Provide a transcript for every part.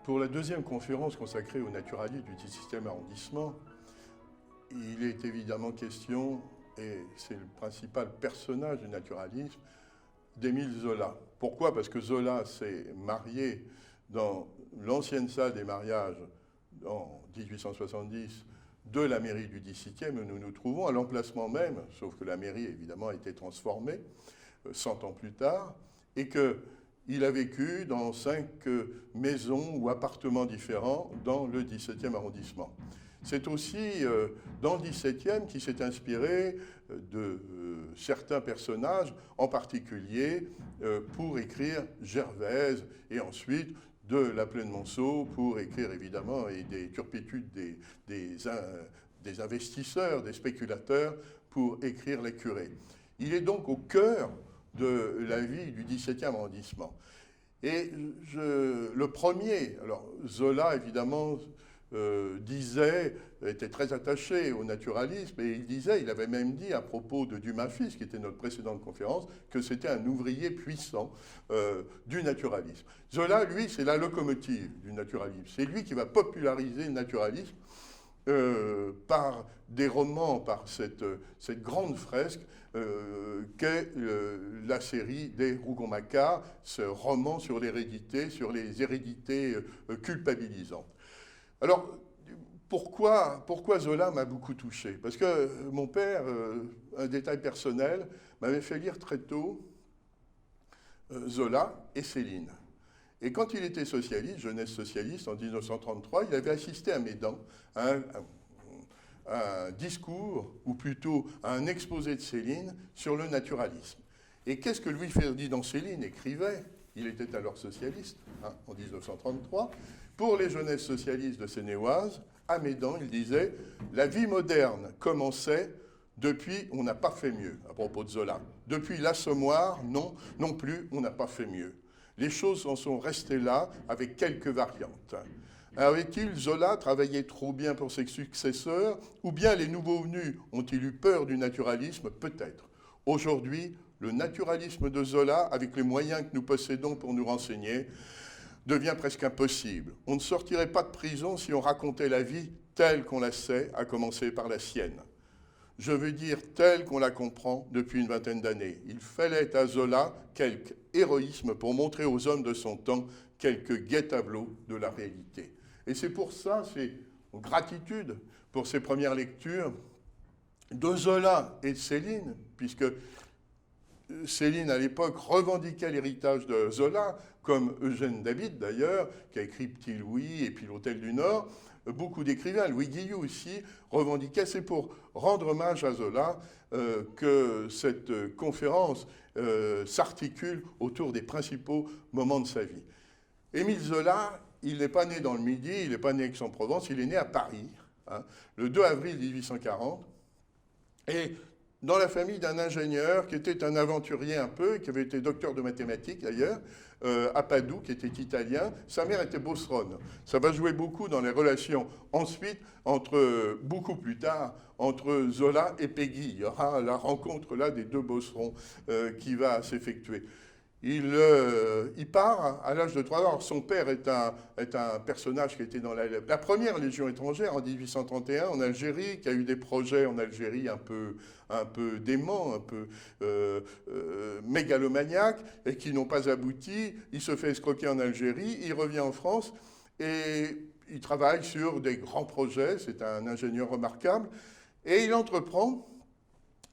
Pour la deuxième conférence consacrée au naturalisme du 17e arrondissement, il est évidemment question, et c'est le principal personnage du naturalisme, d'Émile Zola. Pourquoi? Parce que Zola s'est marié dans l'ancienne salle des mariages en 1870 de la mairie du 17e, où nous nous trouvons, à l'emplacement même, sauf que la mairie évidemment a été transformée 100 ans plus tard, et qu'il a vécu dans 5 maisons ou appartements différents dans le 17e arrondissement. C'est aussi dans le 17e qu'il s'est inspiré de certains personnages, en particulier pour écrire Gervaise, et ensuite de La Plaine Monceau pour écrire évidemment et des turpitudes des investisseurs, des spéculateurs pour écrire Les Curés. Il est donc au cœur de la vie du 17e arrondissement. Et le premier, alors Zola évidemment était très attaché au naturalisme, et il avait même dit à propos de Dumas fils, qui était notre précédente conférence, que c'était un ouvrier puissant du naturalisme. Zola, lui, c'est la locomotive du naturalisme. C'est lui qui va populariser le naturalisme par des romans, par cette grande fresque qu'est la série des Rougon-Macquart, ce roman sur l'hérédité, sur les hérédités culpabilisantes. Alors, pourquoi Zola m'a beaucoup touché? Parce que mon père, un détail personnel, m'avait fait lire très tôt Zola et Céline. Et quand il était socialiste, jeunesse socialiste, en 1933, il avait assisté à Médan à un discours, ou plutôt à un exposé de Céline sur le naturalisme. Et qu'est-ce que Louis-Ferdinand Céline écrivait? Il était alors socialiste, en 1933. Pour les jeunesses socialistes de Seine-et-Oise, à Médan, il disait « La vie moderne commençait depuis on n'a pas fait mieux », à propos de Zola. Depuis l'Assommoir, non plus, on n'a pas fait mieux. Les choses en sont restées là, avec quelques variantes. Avait-il, Zola, travaillé trop bien pour ses successeurs, ou bien les nouveaux venus ont-ils eu peur du naturalisme? Peut-être. Aujourd'hui, le naturalisme de Zola, avec les moyens que nous possédons pour nous renseigner, devient presque impossible. On ne sortirait pas de prison si on racontait la vie telle qu'on la sait, à commencer par la sienne. Je veux dire telle qu'on la comprend depuis une vingtaine d'années. Il fallait à Zola quelque héroïsme pour montrer aux hommes de son temps quelques gai tableaux de la réalité. Et c'est pour ça, c'est en gratitude pour ces premières lectures de Zola et de Céline, puisque Céline, à l'époque, revendiquait l'héritage de Zola, comme Eugène David, d'ailleurs, qui a écrit Petit Louis et puis L'Hôtel du Nord. Beaucoup d'écrivains, Louis Guillou aussi, revendiquaient. C'est pour rendre hommage à Zola que cette conférence s'articule autour des principaux moments de sa vie. Émile Zola, il n'est pas né dans le Midi, il n'est pas né à Aix-en-Provence, il est né à Paris, le 2 avril 1840. Et dans la famille d'un ingénieur qui était un aventurier un peu, qui avait été docteur de mathématiques d'ailleurs, à Padoue, qui était italien. Sa mère était beauceronne. Ça va jouer beaucoup dans les relations ensuite, beaucoup plus tard, entre Zola et Peggy. Il y aura la rencontre là des deux beaucerons qui va s'effectuer. Il part à l'âge de 3 ans. Alors, son père est un personnage qui était dans la première Légion étrangère en 1831 en Algérie, qui a eu des projets en Algérie un peu déments, un peu mégalomaniaques, et qui n'ont pas abouti. Il se fait escroquer en Algérie, il revient en France, et il travaille sur des grands projets. C'est un ingénieur remarquable. Et il entreprend,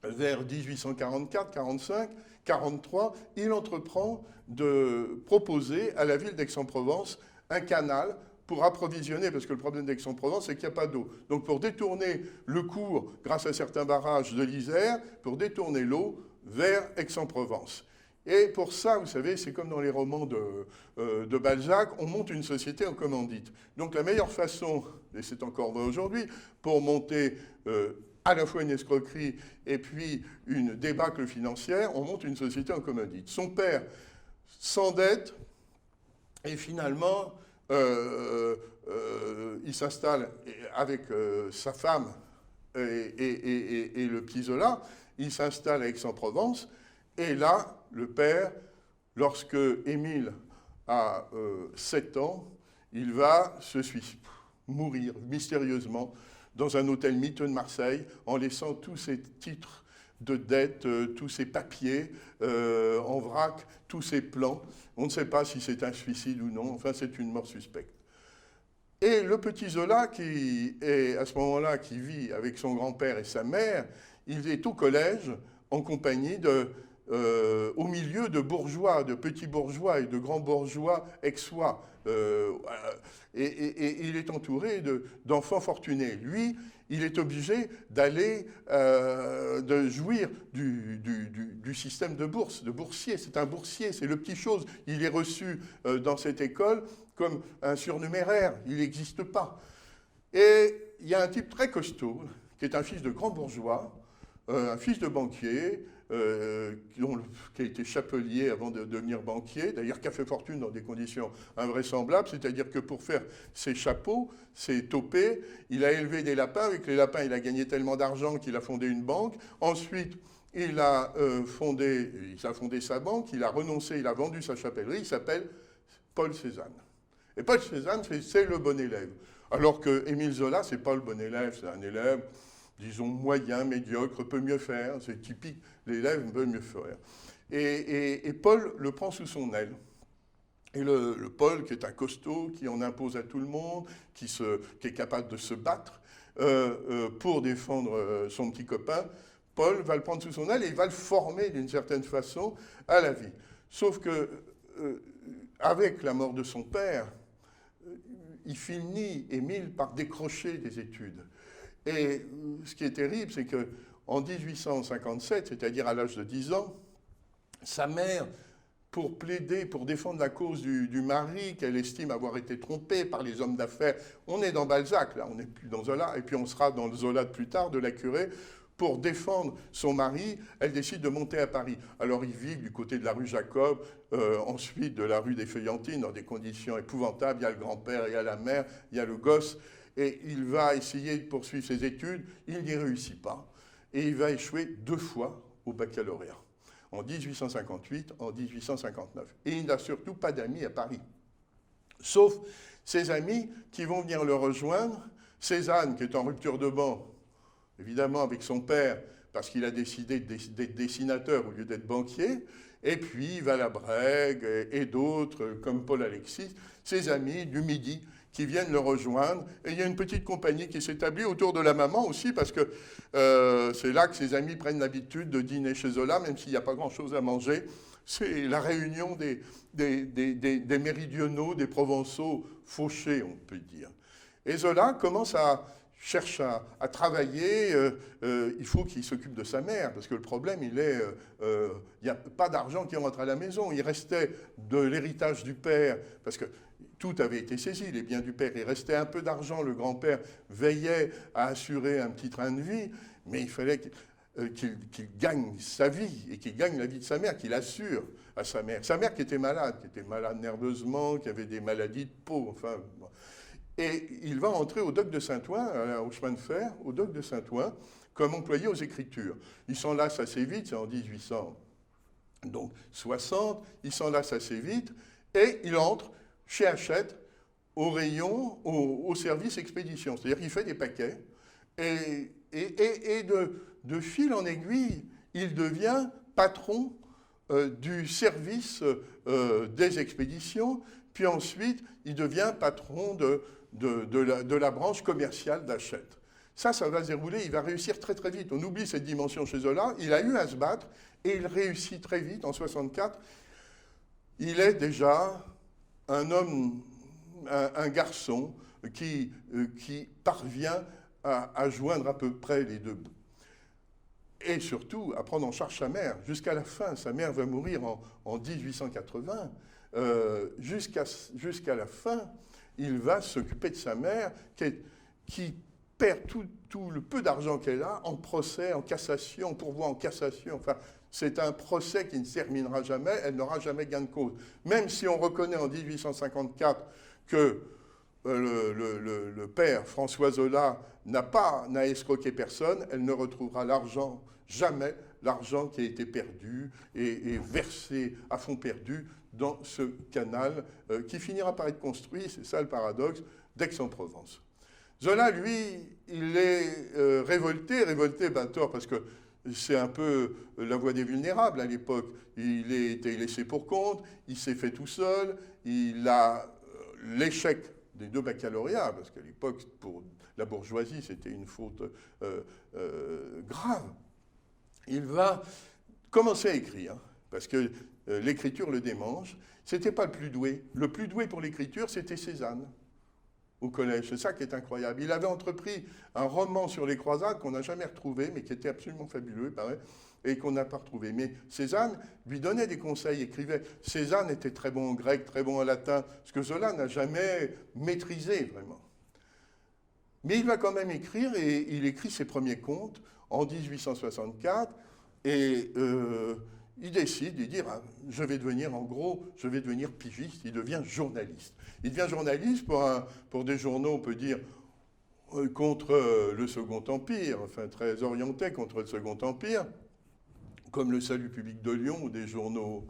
vers 1844, 45, 43, il entreprend de proposer à la ville d'Aix-en-Provence un canal pour approvisionner, parce que le problème d'Aix-en-Provence, c'est qu'il n'y a pas d'eau. Donc pour détourner le cours, grâce à certains barrages de l'Isère, pour détourner l'eau vers Aix-en-Provence. Et pour ça, vous savez, c'est comme dans les romans de Balzac, on monte une société en commandite. Donc la meilleure façon, et c'est encore vrai aujourd'hui, pour monter à la fois une escroquerie et puis une débâcle financière, on monte une société en commandite. Son père s'endette et finalement, il s'installe avec sa femme et le petit Zola, il s'installe à Aix-en-Provence, et là, le père, lorsque Émile a 7 ans, il va mourir mystérieusement dans un hôtel miteux de Marseille, en laissant tous ses titres de dette, tous ses papiers en vrac, tous ses plans. On ne sait pas si c'est un suicide ou non, enfin c'est une mort suspecte. Et le petit Zola, qui est à ce moment-là, qui vit avec son grand-père et sa mère, il est au collège en compagnie au milieu de bourgeois, de petits bourgeois et de grands bourgeois aixois. Et il est entouré d'enfants fortunés. Lui, il est obligé d'aller, de jouir du système de bourse, de boursier. C'est un boursier, c'est le petit chose. Il est reçu dans cette école comme un surnuméraire. Il n'existe pas. Et il y a un type très costaud, qui est un fils de grand bourgeois, un fils de banquier, qui a été chapelier avant de devenir banquier, d'ailleurs qui a fait fortune dans des conditions invraisemblables, c'est-à-dire que pour faire ses chapeaux, ses topets, il a élevé des lapins. Avec les lapins, il a gagné tellement d'argent qu'il a fondé une banque. Ensuite, il a fondé sa banque, il a renoncé, il a vendu sa chapellerie, il s'appelle Paul Cézanne. Et Paul Cézanne, c'est le bon élève. Alors que Émile Zola, c'est pas le bon élève, c'est un élève, disons, moyen, médiocre, peut mieux faire, c'est typique, l'élève peut mieux faire. Et Paul le prend sous son aile. Et le Paul, qui est un costaud, qui en impose à tout le monde, qui est capable de se battre pour défendre son petit copain, Paul va le prendre sous son aile et il va le former d'une certaine façon à la vie. Sauf que, avec la mort de son père, il finit, Émile, par décrocher des études. Et ce qui est terrible, c'est qu'en 1857, c'est-à-dire à l'âge de 10 ans, sa mère, pour plaider, pour défendre la cause du mari qu'elle estime avoir été trompée par les hommes d'affaires, on est dans Balzac, là, on n'est plus dans Zola, et puis on sera dans le Zola de plus tard, de la Curée, pour défendre son mari, elle décide de monter à Paris. Alors ils vivent du côté de la rue Jacob, ensuite de la rue des Feuillantines, dans des conditions épouvantables. Il y a le grand-père, il y a la mère, il y a le gosse. Et il va essayer de poursuivre ses études. Il n'y réussit pas. Et il va échouer 2 fois au baccalauréat, en 1858, en 1859. Et il n'a surtout pas d'amis à Paris. Sauf ses amis qui vont venir le rejoindre. Cézanne, qui est en rupture de ban, évidemment avec son père, parce qu'il a décidé d'être dessinateur au lieu d'être banquier, et puis Valabrègue et d'autres, comme Paul Alexis, ses amis du Midi, qui viennent le rejoindre. Et il y a une petite compagnie qui s'établit autour de la maman aussi, parce que c'est là que ses amis prennent l'habitude de dîner chez Zola, même s'il n'y a pas grand-chose à manger. C'est la réunion des méridionaux, des provençaux fauchés, on peut dire. Et Zola cherche à travailler, il faut qu'il s'occupe de sa mère, parce que le problème, il n'y a pas d'argent qui rentre à la maison. Il restait de l'héritage du père, parce que tout avait été saisi, les biens du père. Il restait un peu d'argent, le grand-père veillait à assurer un petit train de vie, mais il fallait qu'il gagne sa vie, et qu'il gagne la vie de sa mère, qu'il assure à sa mère. Sa mère qui était malade nerveusement, qui avait des maladies de peau, enfin... Bon. Et il va entrer au dock de Saint-Ouen, au chemin de fer, au dock de Saint-Ouen, comme employé aux Écritures. Il s'en lasse assez vite, c'est en 1860, il s'en lasse assez vite, et il entre chez Hachette, au rayon, au service expédition. C'est-à-dire qu'il fait des paquets, et de fil en aiguille, il devient patron du service des expéditions, puis ensuite, il devient patron de la branche commerciale d'Hachette. Ça va se dérouler, il va réussir très très vite. On oublie cette dimension chez Zola, il a eu à se battre, et il réussit très vite, en 64. Il est déjà un homme, un garçon qui parvient à joindre à peu près les deux bouts. Et surtout, à prendre en charge sa mère, jusqu'à la fin. Sa mère va mourir en 1880. Jusqu'à la fin, il va s'occuper de sa mère, qui perd tout le peu d'argent qu'elle a en procès, en cassation, pourvoi en cassation. Enfin, c'est un procès qui ne se terminera jamais, elle n'aura jamais gain de cause. Même si on reconnaît en 1854 que le père, François Zola, n'a escroqué personne, elle ne retrouvera l'argent jamais l'argent qui a été perdu et versé à fond perdu dans ce canal qui finira par être construit, c'est ça le paradoxe, d'Aix-en-Provence. Zola, lui, il est révolté tort, parce que c'est un peu la voie des vulnérables à l'époque. Il a été laissé pour compte, il s'est fait tout seul, il a l'échec des 2 baccalauréats, parce qu'à l'époque, pour la bourgeoisie, c'était une faute grave. Il va commencer à écrire, parce que l'écriture le démange. C'était pas le plus doué. Le plus doué pour l'écriture, c'était Cézanne, au collège. C'est ça qui est incroyable. Il avait entrepris un roman sur les croisades qu'on n'a jamais retrouvé, mais qui était absolument fabuleux, pareil, et qu'on n'a pas retrouvé. Mais Cézanne lui donnait des conseils, écrivait. Cézanne était très bon en grec, très bon en latin, ce que Zola n'a jamais maîtrisé, vraiment. Mais il va quand même écrire, et il écrit ses premiers contes en 1864, et il décide, il dit, je vais devenir pigiste, il devient journaliste. Il devient journaliste pour des journaux, on peut dire, contre le Second Empire, enfin très orientés contre le Second Empire, comme le Salut public de Lyon ou des journaux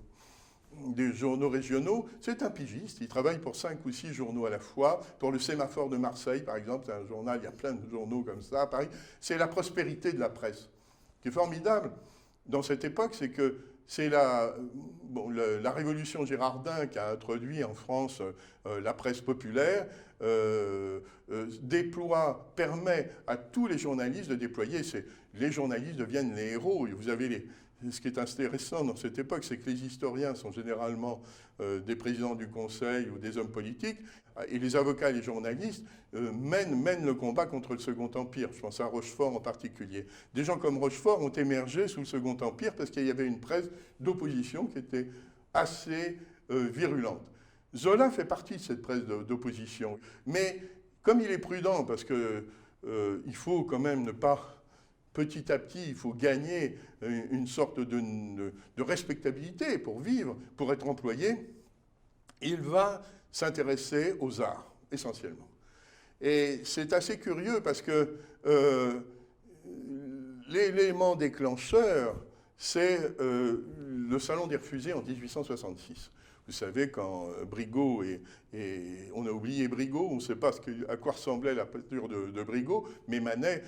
régionaux. C'est un pigiste, il travaille pour 5 ou 6 journaux à la fois. Pour le Sémaphore de Marseille, par exemple, c'est un journal, il y a plein de journaux comme ça à Paris. C'est la prospérité de la presse. Ce qui est formidable dans cette époque, c'est que c'est la révolution Girardin qui a introduit en France la presse populaire, permet à tous les journalistes de déployer. Les journalistes deviennent les héros. Vous avez ce qui est intéressant dans cette époque, c'est que les historiens sont généralement des présidents du Conseil ou des hommes politiques, et les avocats et les journalistes mènent le combat contre le Second Empire. Je pense à Rochefort en particulier. Des gens comme Rochefort ont émergé sous le Second Empire parce qu'il y avait une presse d'opposition qui était assez virulente. Zola fait partie de cette presse d'opposition. Mais comme il est prudent, parce qu'il faut quand même ne pas... Petit à petit, il faut gagner une sorte de respectabilité pour vivre, pour être employé. Il va s'intéresser aux arts, essentiellement. Et c'est assez curieux parce que l'élément déclencheur, c'est le Salon des Refusés en 1866. Vous savez, quand Brigot on a oublié Brigot, on ne sait pas à quoi ressemblait la peinture de Brigot, mais Manet,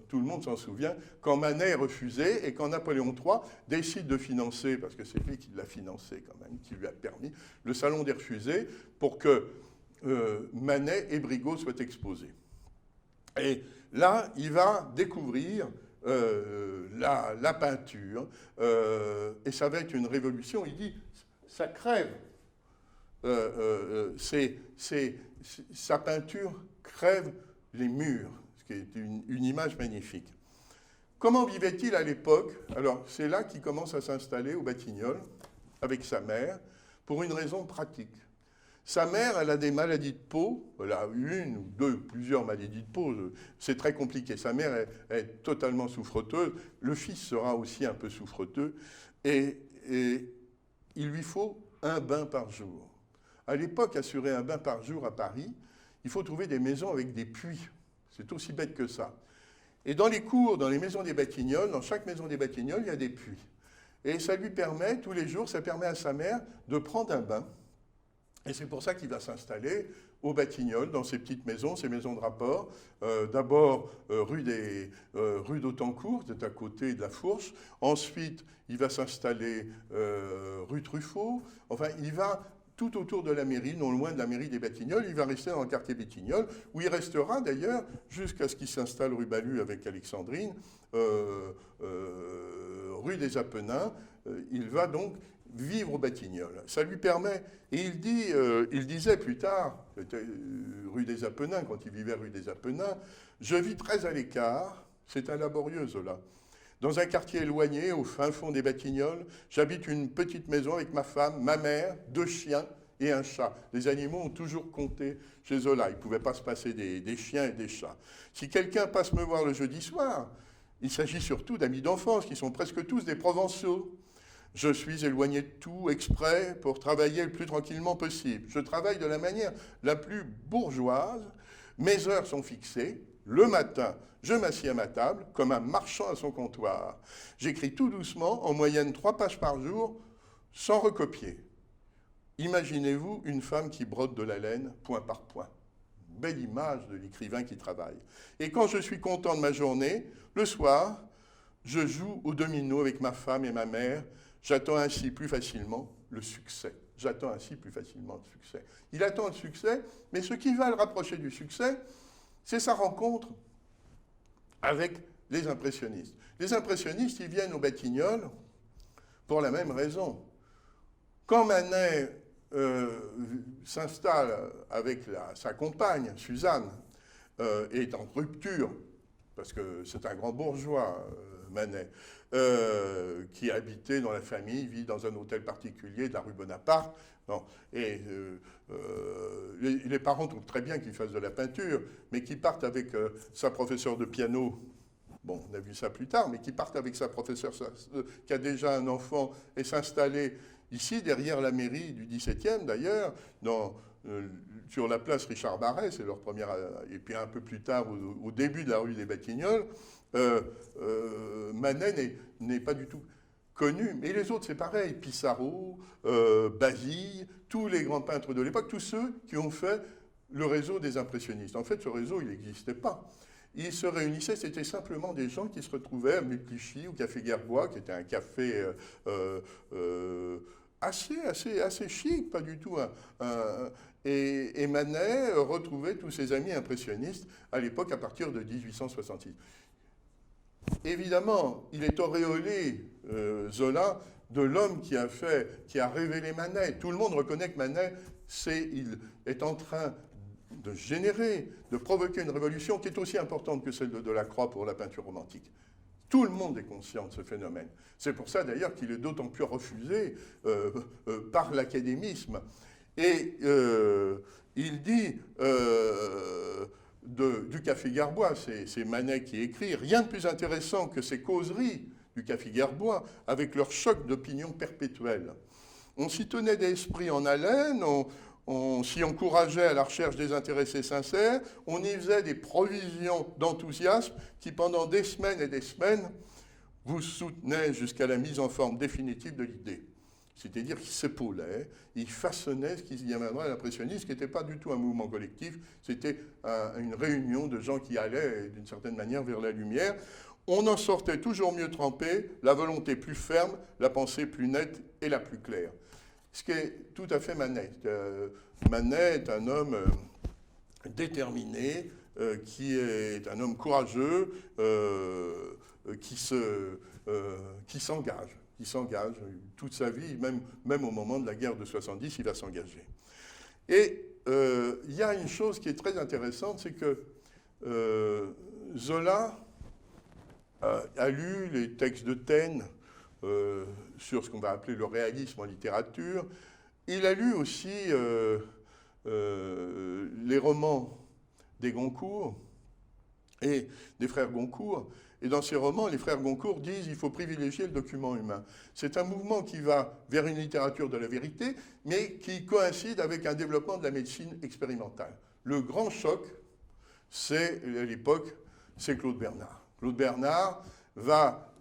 tout le monde s'en souvient, quand Manet est refusé et quand Napoléon III décide de financer, parce que c'est lui qui l'a financé quand même, qui lui a permis, le Salon des Refusés, pour que Manet et Brigot soient exposés. Et là, il va découvrir la peinture, et ça va être une révolution. Il dit... Ça crève. Sa peinture crève les murs, ce qui est une image magnifique. Comment vivait-il à l'époque? Alors, c'est là qu'il commence à s'installer au Batignolles avec sa mère, pour une raison pratique. Sa mère, elle a des maladies de peau, elle a une ou deux, plusieurs maladies de peau, c'est très compliqué. Sa mère est totalement souffreteuse, le fils sera aussi un peu souffreteux, et il lui faut un bain par jour. À l'époque, assurer un bain par jour à Paris, il faut trouver des maisons avec des puits. C'est aussi bête que ça. Et dans les cours, dans les maisons des Batignolles, dans chaque maison des Batignolles, il y a des puits. Et ça lui permet, tous les jours, ça permet à sa mère de prendre un bain. Et c'est pour ça qu'il va s'installer au Batignolles, dans ces petites maisons, ces maisons de rapport. D'abord, rue d'Autancourt, c'est à côté de la Fourche. Ensuite, il va s'installer rue Truffaut. Enfin, il va tout autour de la mairie, non loin de la mairie des Batignolles. Il va rester dans le quartier Batignolles, où il restera d'ailleurs jusqu'à ce qu'il s'installe rue Balu avec Alexandrine, rue des Apennins. Il va donc vivre au Batignolles. Ça lui permet, et il disait plus tard, c'était rue des Apennins, quand il vivait rue des Apennins, je vis très à l'écart, c'est un laborieux Zola. Dans un quartier éloigné, au fin fond des Batignolles, j'habite une petite maison avec ma femme, ma mère, 2 chiens et un chat. Les animaux ont toujours compté chez Zola. Il ne pouvait pas se passer des chiens et des chats. Si quelqu'un passe me voir le jeudi soir, il s'agit surtout d'amis d'enfance, qui sont presque tous des Provençaux. Je suis éloigné de tout, exprès, pour travailler le plus tranquillement possible. Je travaille de la manière la plus bourgeoise. Mes heures sont fixées. Le matin, je m'assieds à ma table comme un marchand à son comptoir. J'écris tout doucement, en moyenne 3 pages par jour, sans recopier. Imaginez-vous une femme qui brode de la laine, point par point. Belle image de l'écrivain qui travaille. Et quand je suis content de ma journée, le soir, je joue au domino avec ma femme et ma mère. J'attends ainsi plus facilement le succès. J'attends ainsi plus facilement le succès. Il attend le succès, mais ce qui va le rapprocher du succès, c'est sa rencontre avec les impressionnistes. Les impressionnistes, ils viennent aux Batignolles pour la même raison. Quand Manet s'installe avec sa compagne, Suzanne, est en rupture, parce que c'est un grand bourgeois, Manet, qui habitait dans la famille, vit dans un hôtel particulier de la rue Bonaparte. Bon, et les parents trouvent très bien qu'il fasse de la peinture, mais qu'il parte avec sa professeure de piano. Bon, on a vu ça plus tard, mais qui parte avec sa professeure qui a déjà un enfant et s'installer ici, derrière la mairie du 17e d'ailleurs, sur la place Richard Barret, c'est leur première, et puis un peu plus tard, au début de la rue des Batignolles, Manet n'est pas du tout connu, mais les autres c'est pareil, Pissarro, Basile, tous les grands peintres de l'époque, tous ceux qui ont fait le réseau des impressionnistes. En fait, ce réseau, il n'existait pas. Ils se réunissaient, c'était simplement des gens qui se retrouvaient à Multichy, au Café Gerbois, qui était un café assez chic, pas du tout. Et Manet retrouvait tous ses amis impressionnistes à l'époque, à partir de 1866. Évidemment, il est auréolé, Zola, de l'homme qui a révélé Manet. Tout le monde reconnaît que Manet, il est en train de générer, de provoquer une révolution qui est aussi importante que celle de Delacroix pour la peinture romantique. Tout le monde est conscient de ce phénomène. C'est pour ça d'ailleurs qu'il est d'autant plus refusé par l'académisme. Et il dit du Café Gerbois, c'est Manet qui écrit, rien de plus intéressant que ces causeries du Café Gerbois avec leur choc d'opinion perpétuel. On s'y tenait d'esprit en haleine, on s'y encourageait à la recherche des intéressés sincères, on y faisait des provisions d'enthousiasme qui, pendant des semaines et des semaines, vous soutenaient jusqu'à la mise en forme définitive de l'idée. C'est-à-dire qu'ils s'épaulaient, ils façonnaient ce qui y amènerait à l'impressionnisme, qui n'était pas du tout un mouvement collectif, c'était une réunion de gens qui allaient, d'une certaine manière, vers la lumière. On en sortait toujours mieux trempé, la volonté plus ferme, la pensée plus nette et la plus claire. Ce qui est tout à fait Manet. Manet est un homme déterminé, qui est un homme courageux, qui s'engage toute sa vie, même au moment de la guerre de 70, il va s'engager. Et il y a une chose qui est très intéressante, c'est que Zola a lu les textes de Taine, sur ce qu'on va appeler le réalisme en littérature. Il a lu aussi les romans des Goncourt et des frères Goncourt. Et dans ces romans, les frères Goncourt disent qu'il faut privilégier le document humain. C'est un mouvement qui va vers une littérature de la vérité, mais qui coïncide avec un développement de la médecine expérimentale. Le grand choc, c'est, à l'époque, c'est Claude Bernard. Claude Bernard va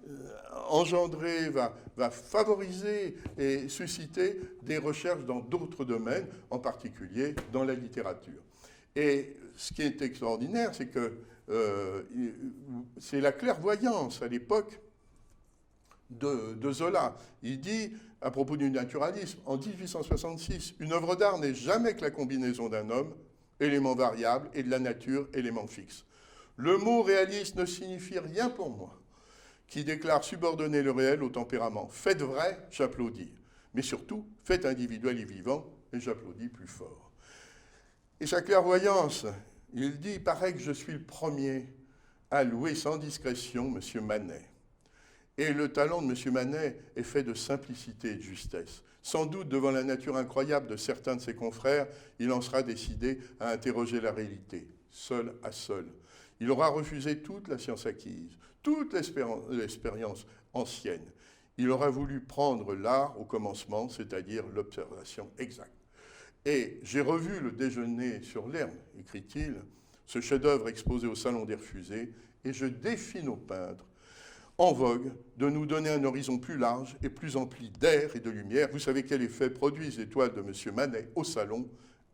engendrer, va favoriser et susciter des recherches dans d'autres domaines, en particulier dans la littérature. Et ce qui est extraordinaire, c'est que c'est la clairvoyance à l'époque de Zola. Il dit, à propos du naturalisme, en 1866, une œuvre d'art n'est jamais que la combinaison d'un homme, élément variable, et de la nature, élément fixe. Le mot réaliste ne signifie rien pour moi, qui déclare subordonner le réel au tempérament. Faites vrai, j'applaudis. Mais surtout, faites individuel et vivant, et j'applaudis plus fort. Et sa clairvoyance, il dit, il paraît que je suis le premier à louer sans discrétion M. Manet. Et le talent de M. Manet est fait de simplicité et de justesse. Sans doute, devant la nature incroyable de certains de ses confrères, il en sera décidé à interroger la réalité, seul à seul. Il aura refusé toute la science acquise, toute l'expérience ancienne. Il aura voulu prendre l'art au commencement, c'est-à-dire l'observation exacte. Et j'ai revu le déjeuner sur l'herbe, écrit-il, ce chef-d'œuvre exposé au Salon des Refusés, et je défie nos peintres en vogue de nous donner un horizon plus large et plus empli d'air et de lumière. Vous savez quel effet produisent les toiles de M. Manet au salon?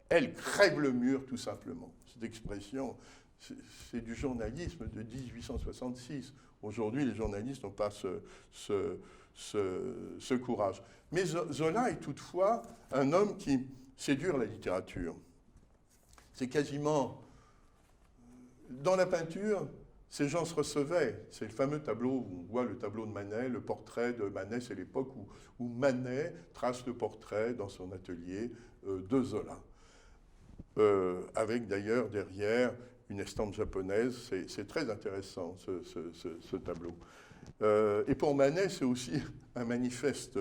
Elles crèvent le mur, tout simplement. Cette expression, c'est du journalisme de 1866. Aujourd'hui, les journalistes n'ont pas ce courage. Mais Zola est toutefois un homme qui séduit la littérature. C'est quasiment... Dans la peinture, ces gens se recevaient. C'est le fameux tableau où on voit le tableau de Manet, le portrait de Manet, c'est l'époque où Manet trace le portrait dans son atelier de Zola. Avec d'ailleurs derrière une estampe japonaise. C'est très intéressant ce tableau. Et pour Manet, c'est aussi un manifeste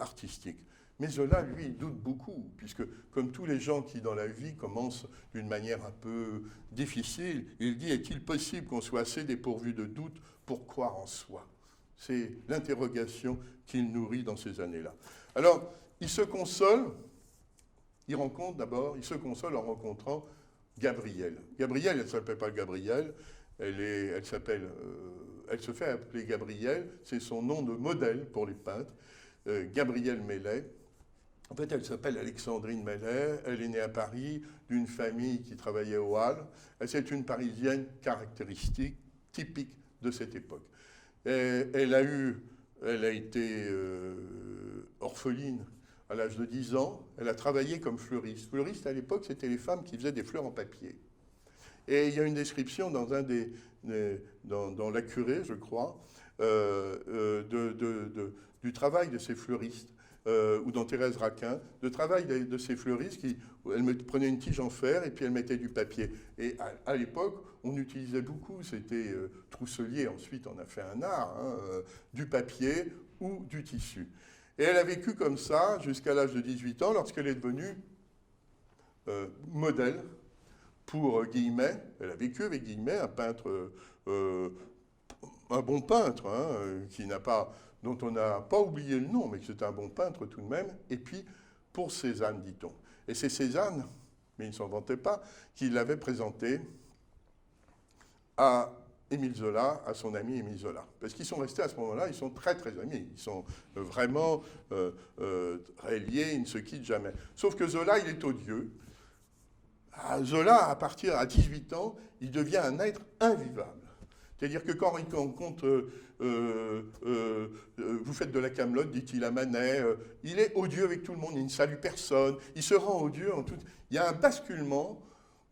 artistique. Mais Zola, lui, il doute beaucoup, puisque comme tous les gens qui, dans la vie, commencent d'une manière un peu difficile, il dit, est-il possible qu'on soit assez dépourvu de doute pour croire en soi? C'est l'interrogation qu'il nourrit dans ces années-là. Alors, il se console, il se console en rencontrant Gabrielle. Gabrielle, elle ne s'appelle pas Gabrielle, elle se fait appeler Gabrielle, c'est son nom de modèle pour les peintres, Gabrielle Mellet. En fait, elle s'appelle Alexandrine Mellet, elle est née à Paris, d'une famille qui travaillait aux Halles. C'est une Parisienne caractéristique, typique de cette époque. Elle a été orpheline à l'âge de 10 ans. Elle a travaillé comme fleuriste. Fleuriste, à l'époque, c'était les femmes qui faisaient des fleurs en papier. Et il y a une description dans dans La Curée, je crois, du travail de ces fleuristes. Ou dans Thérèse Raquin, le travail de ces fleuristes elle prenait une tige en fer et puis elle mettait du papier. Et à l'époque, on utilisait beaucoup, c'était Trousselier, ensuite on a fait un art, du papier ou du tissu. Et elle a vécu comme ça jusqu'à l'âge de 18 ans, lorsqu'elle est devenue modèle pour Guillemet. Elle a vécu avec Guillemet, un peintre, un bon peintre, dont on n'a pas oublié le nom, mais que c'était un bon peintre tout de même, et puis pour Cézanne, dit-on. Et c'est Cézanne, mais il ne s'en vantait pas, qui l'avait présenté à Émile Zola, à son ami Émile Zola. Parce qu'ils sont restés à ce moment-là, ils sont très très amis, ils sont vraiment très liés, ils ne se quittent jamais. Sauf que Zola, il est odieux. Zola, à partir à 18 ans, il devient un être invivable. C'est-à-dire que quand il rencontre, vous faites de la camelote, dit-il à Manet, il est odieux avec tout le monde, il ne salue personne, il se rend odieux en tout. Il y a un basculement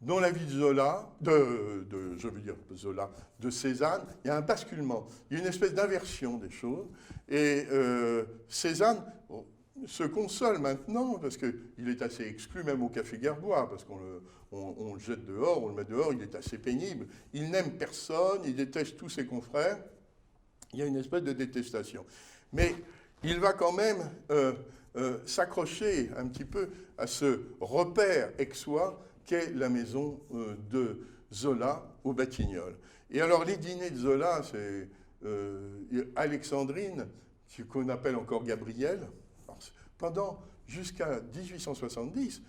dans la vie de Zola, de Cézanne, il y a un basculement, il y a une espèce d'inversion des choses. Et Cézanne se console maintenant, parce qu'il est assez exclu, même au Café Gerbois, parce qu'on le jette dehors, on le met dehors, il est assez pénible. Il n'aime personne, il déteste tous ses confrères. Il y a une espèce de détestation. Mais il va quand même s'accrocher un petit peu à ce repère aixois qu'est la maison de Zola aux Batignolles. Et alors, les dîners de Zola, c'est Alexandrine, qu'on appelle encore Gabrielle. Jusqu'à 1870,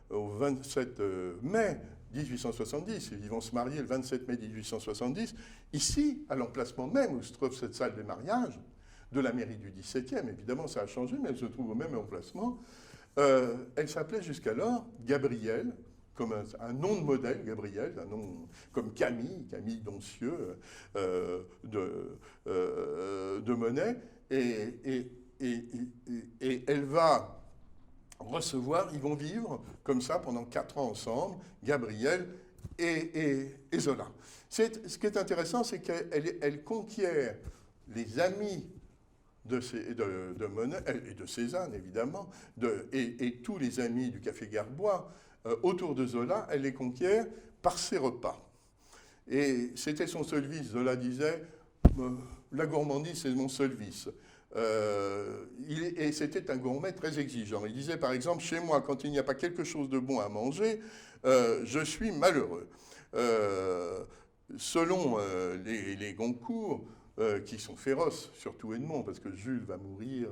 au 27 mai 1870, ils vont se marier le 27 mai 1870, ici, à l'emplacement même où se trouve cette salle des mariages, de la mairie du 17e, évidemment ça a changé, mais elle se trouve au même emplacement, elle s'appelait jusqu'alors Gabrielle, comme un nom de modèle, Gabrielle, un nom comme Camille Doncieux de Monet, et elle va recevoir, ils vont vivre comme ça pendant 4 ans ensemble, Gabrielle et Zola. Ce qui est intéressant, c'est qu'elle conquiert les amis de Monet, et de Cézanne évidemment, et tous les amis du Café Gerbois autour de Zola, elle les conquiert par ses repas. Et c'était son seul vice. Zola disait la gourmandise, c'est mon seul vice. Et c'était un gourmet très exigeant. Il disait par exemple, chez moi, quand il n'y a pas quelque chose de bon à manger, je suis malheureux. Selon les Goncourt, qui sont féroces, surtout Edmond, parce que Jules va mourir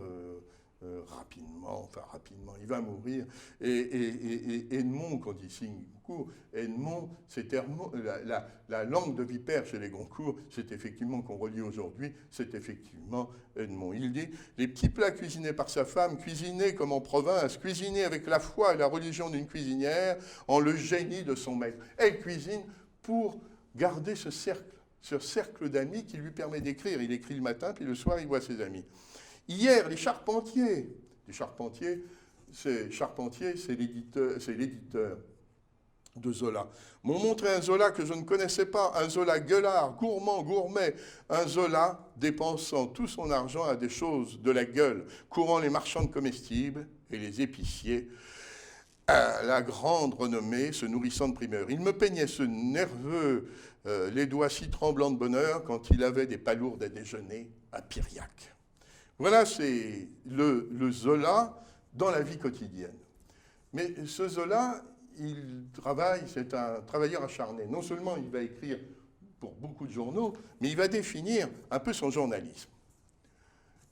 rapidement, il va mourir. Et Edmond, quand il signe Goncourt, Edmond, la langue de vipère chez les Goncourt, c'est effectivement, qu'on relit aujourd'hui, c'est effectivement Edmond. Il dit, les petits plats cuisinés par sa femme, cuisinés comme en province, cuisinés avec la foi et la religion d'une cuisinière, en le génie de son maître. Elle cuisine pour garder ce cercle d'amis qui lui permet d'écrire. Il écrit le matin, puis le soir, il voit ses amis. Hier, les Charpentiers, c'est l'éditeur de Zola, m'ont montré un Zola que je ne connaissais pas, un Zola gueulard, gourmand, gourmet, un Zola dépensant tout son argent à des choses de la gueule, courant les marchands de comestibles et les épiciers, à la grande renommée, se nourrissant de primeurs. Il me peignait ce nerveux, les doigts si tremblants de bonheur, quand il avait des palourdes à déjeuner à Piriac. Voilà, c'est le Zola dans la vie quotidienne. Mais ce Zola, c'est un travailleur acharné. Non seulement il va écrire pour beaucoup de journaux, mais il va définir un peu son journalisme.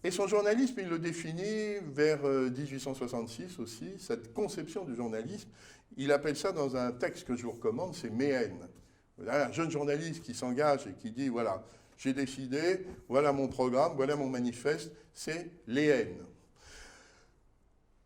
Et son journalisme, il le définit vers 1866 aussi, cette conception du journalisme. Il appelle ça dans un texte que je vous recommande, c'est Méhaine. Voilà, un jeune journaliste qui s'engage et qui dit, voilà, j'ai décidé, voilà mon programme, voilà mon manifeste, c'est les haines.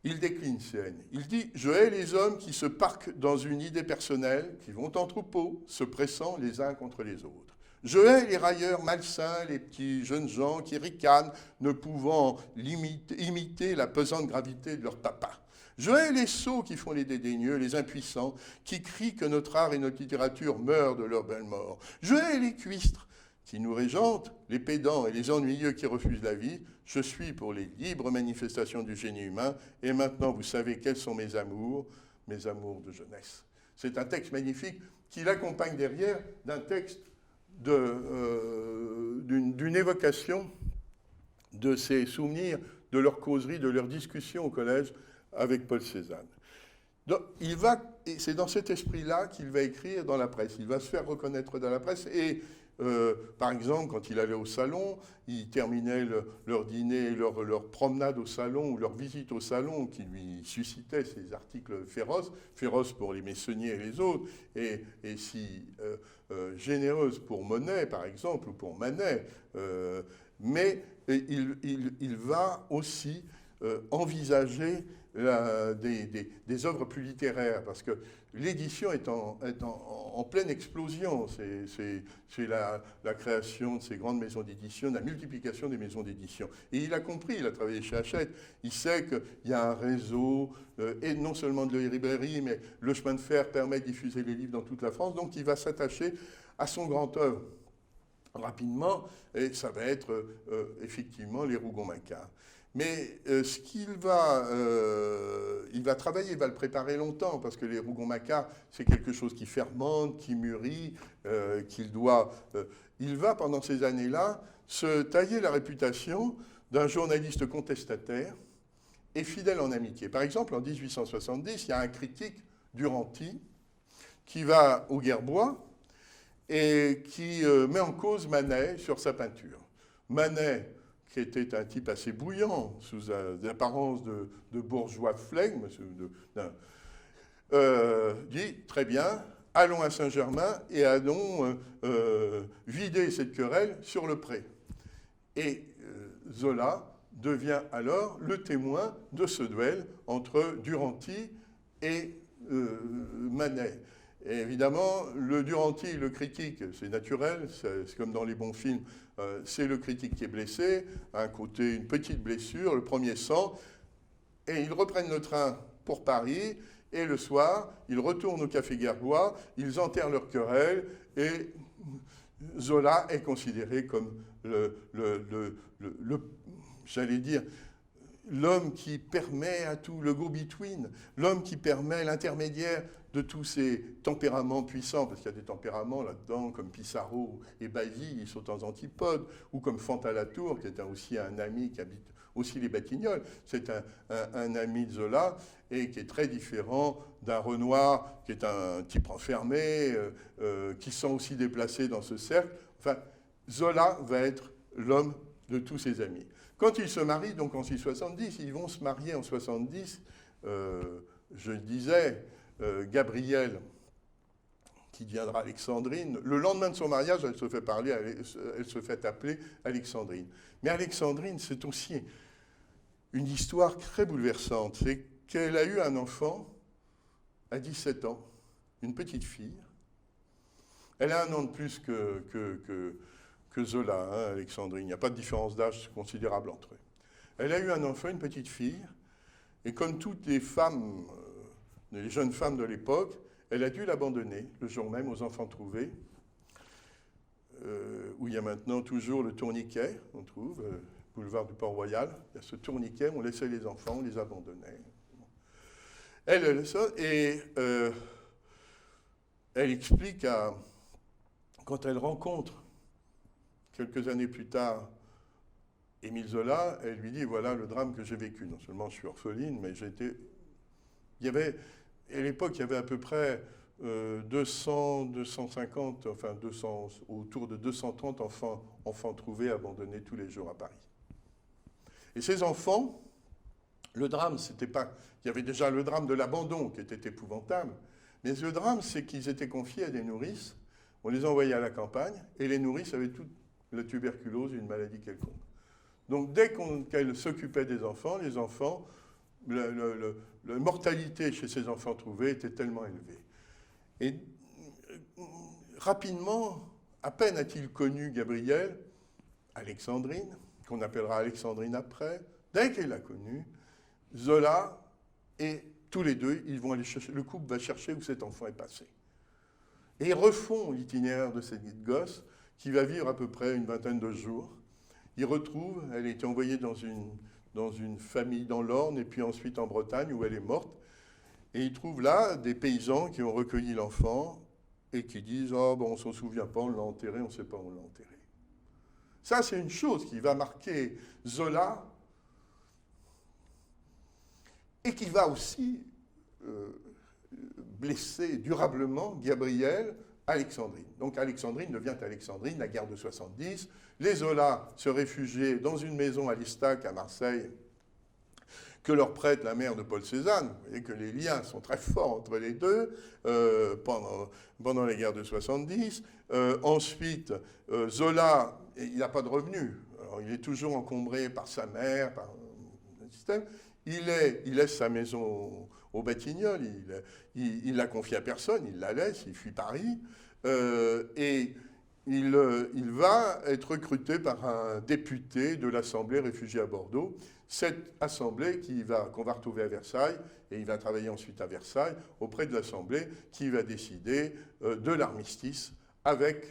Il décline ces haines. Il dit « Je hais les hommes qui se parquent dans une idée personnelle, qui vont en troupeau, se pressant les uns contre les autres. Je hais les railleurs malsains, les petits jeunes gens qui ricanent, ne pouvant imiter la pesante gravité de leur papa. Je hais les sots qui font les dédaigneux, les impuissants, qui crient que notre art et notre littérature meurent de leur belle mort. Je hais les cuistres qui nous régentent, les pédants et les ennuyeux qui refusent la vie. Je suis pour les libres manifestations du génie humain, et maintenant vous savez quels sont mes amours de jeunesse. » C'est un texte magnifique qui l'accompagne derrière d'un texte d'une évocation de ses souvenirs, de leur causerie, de leur discussion au collège avec Paul Cézanne. Donc, c'est dans cet esprit-là qu'il va écrire dans la presse. Il va se faire reconnaître dans la presse et par exemple, quand il allait au salon, il terminait leur dîner, leur promenade au salon ou leur visite au salon qui lui suscitait ces articles féroces pour les Messonniers et les autres, et si généreuse pour Monet, par exemple, ou pour Manet. Mais il va aussi envisager des œuvres plus littéraires, parce que l'édition est en pleine explosion. C'est la création de ces grandes maisons d'édition, la multiplication des maisons d'édition. Et il a compris, il a travaillé chez Hachette, il sait qu'il y a un réseau, et non seulement de librairies, mais le chemin de fer permet de diffuser les livres dans toute la France, donc il va s'attacher à son grand œuvre rapidement, et ça va être effectivement les Rougon-Macquart. Mais ce qu'il il va travailler, il va le préparer longtemps, parce que les Rougon-Macquart, c'est quelque chose qui fermente, qui mûrit, il va, pendant ces années-là, se tailler la réputation d'un journaliste contestataire et fidèle en amitié. Par exemple, en 1870, il y a un critique, Duranty, qui va au Guerbois et qui met en cause Manet sur sa peinture. Manet, qui était un type assez bouillant, sous l'apparence de bourgeois flegme, dit « Très bien, allons à Saint-Germain et allons vider cette querelle sur le pré. » Et Zola devient alors le témoin de ce duel entre Duranty et Manet. Et évidemment, le Duranty, le critique, c'est naturel, c'est comme dans les bons films, c'est le critique qui est blessé, à un côté une petite blessure, le premier sang, et ils reprennent le train pour Paris, et le soir, ils retournent au Café Guerbois, ils enterrent leur querelle, et Zola est considéré comme j'allais dire, l'homme qui permet à tout, le go-between, l'homme qui permet l'intermédiaire de tous ces tempéraments puissants, parce qu'il y a des tempéraments là-dedans, comme Pissarro et Basile, ils sont en antipodes, ou comme Fantin-Latour, qui est aussi un ami qui habite aussi les Batignolles. C'est un ami de Zola, et qui est très différent d'un Renoir, qui est un type enfermé, qui se sent aussi déplacé dans ce cercle. Enfin, Zola va être l'homme de tous ses amis. Quand ils se marient, donc en 670, ils vont se marier en 70, je disais, Gabrielle, qui deviendra Alexandrine, le lendemain de son mariage, elle se fait appeler Alexandrine. Mais Alexandrine, c'est aussi une histoire très bouleversante. C'est qu'elle a eu un enfant à 17 ans, une petite fille. Elle a un an de plus que Zola, hein, Alexandrine. Il n'y a pas de différence d'âge considérable entre eux. Elle a eu un enfant, une petite fille, et comme toutes les femmes, les jeunes femmes de l'époque, elle a dû l'abandonner le jour même aux enfants trouvés, où il y a maintenant toujours le tourniquet, on trouve, boulevard du Port-Royal. Il y a ce tourniquet, on laissait les enfants, on les abandonnait. Elle explique, quand elle rencontre, quelques années plus tard, Émile Zola, elle lui dit, voilà le drame que j'ai vécu. Non seulement je suis orpheline, mais à l'époque, il y avait à peu près 200, 250, enfin 200, autour de 230 enfants trouvés, abandonnés tous les jours à Paris. Et ces enfants, le drame, c'était pas... Il y avait déjà le drame de l'abandon qui était épouvantable, mais le drame, c'est qu'ils étaient confiés à des nourrices, on les envoyait à la campagne, et les nourrices avaient toute la tuberculose, une maladie quelconque. Donc dès qu'elles s'occupaient des enfants, les enfants, la mortalité chez ces enfants trouvés était tellement élevée. Et rapidement, à peine a-t-il connu Gabrielle, Alexandrine, qu'on appellera Alexandrine après, dès qu'elle l'a connue, Zola et tous les deux, ils vont aller chercher, le couple va chercher où cet enfant est passé. Et ils refont l'itinéraire de cette gosse, qui va vivre à peu près une vingtaine de jours. Ils retrouvent, elle a été envoyée dans une famille dans l'Orne, et puis ensuite en Bretagne, où elle est morte. Et ils trouvent là des paysans qui ont recueilli l'enfant, et qui disent « Oh, bon, on ne s'en souvient pas, on l'a enterré, on ne sait pas où on l'a enterré. » Ça, c'est une chose qui va marquer Zola, et qui va aussi blesser durablement Gabrielle, Alexandrine. Donc Alexandrine devient Alexandrine, la guerre de 70. Les Zola se réfugiaient dans une maison à l'Estac, à Marseille, que leur prête la mère de Paul Cézanne. Vous voyez que les liens sont très forts entre les deux pendant les guerres de 70. Ensuite, Zola, il n'a pas de revenus. Alors, il est toujours encombré par sa mère, par un système. Il laisse sa maison au Batignolles, il la confie à personne, il la laisse, il fuit Paris, et il va être recruté par un député de l'Assemblée réfugiée à Bordeaux. Cette Assemblée qu'on va retrouver à Versailles, et il va travailler ensuite à Versailles, auprès de l'Assemblée, qui va décider de l'armistice avec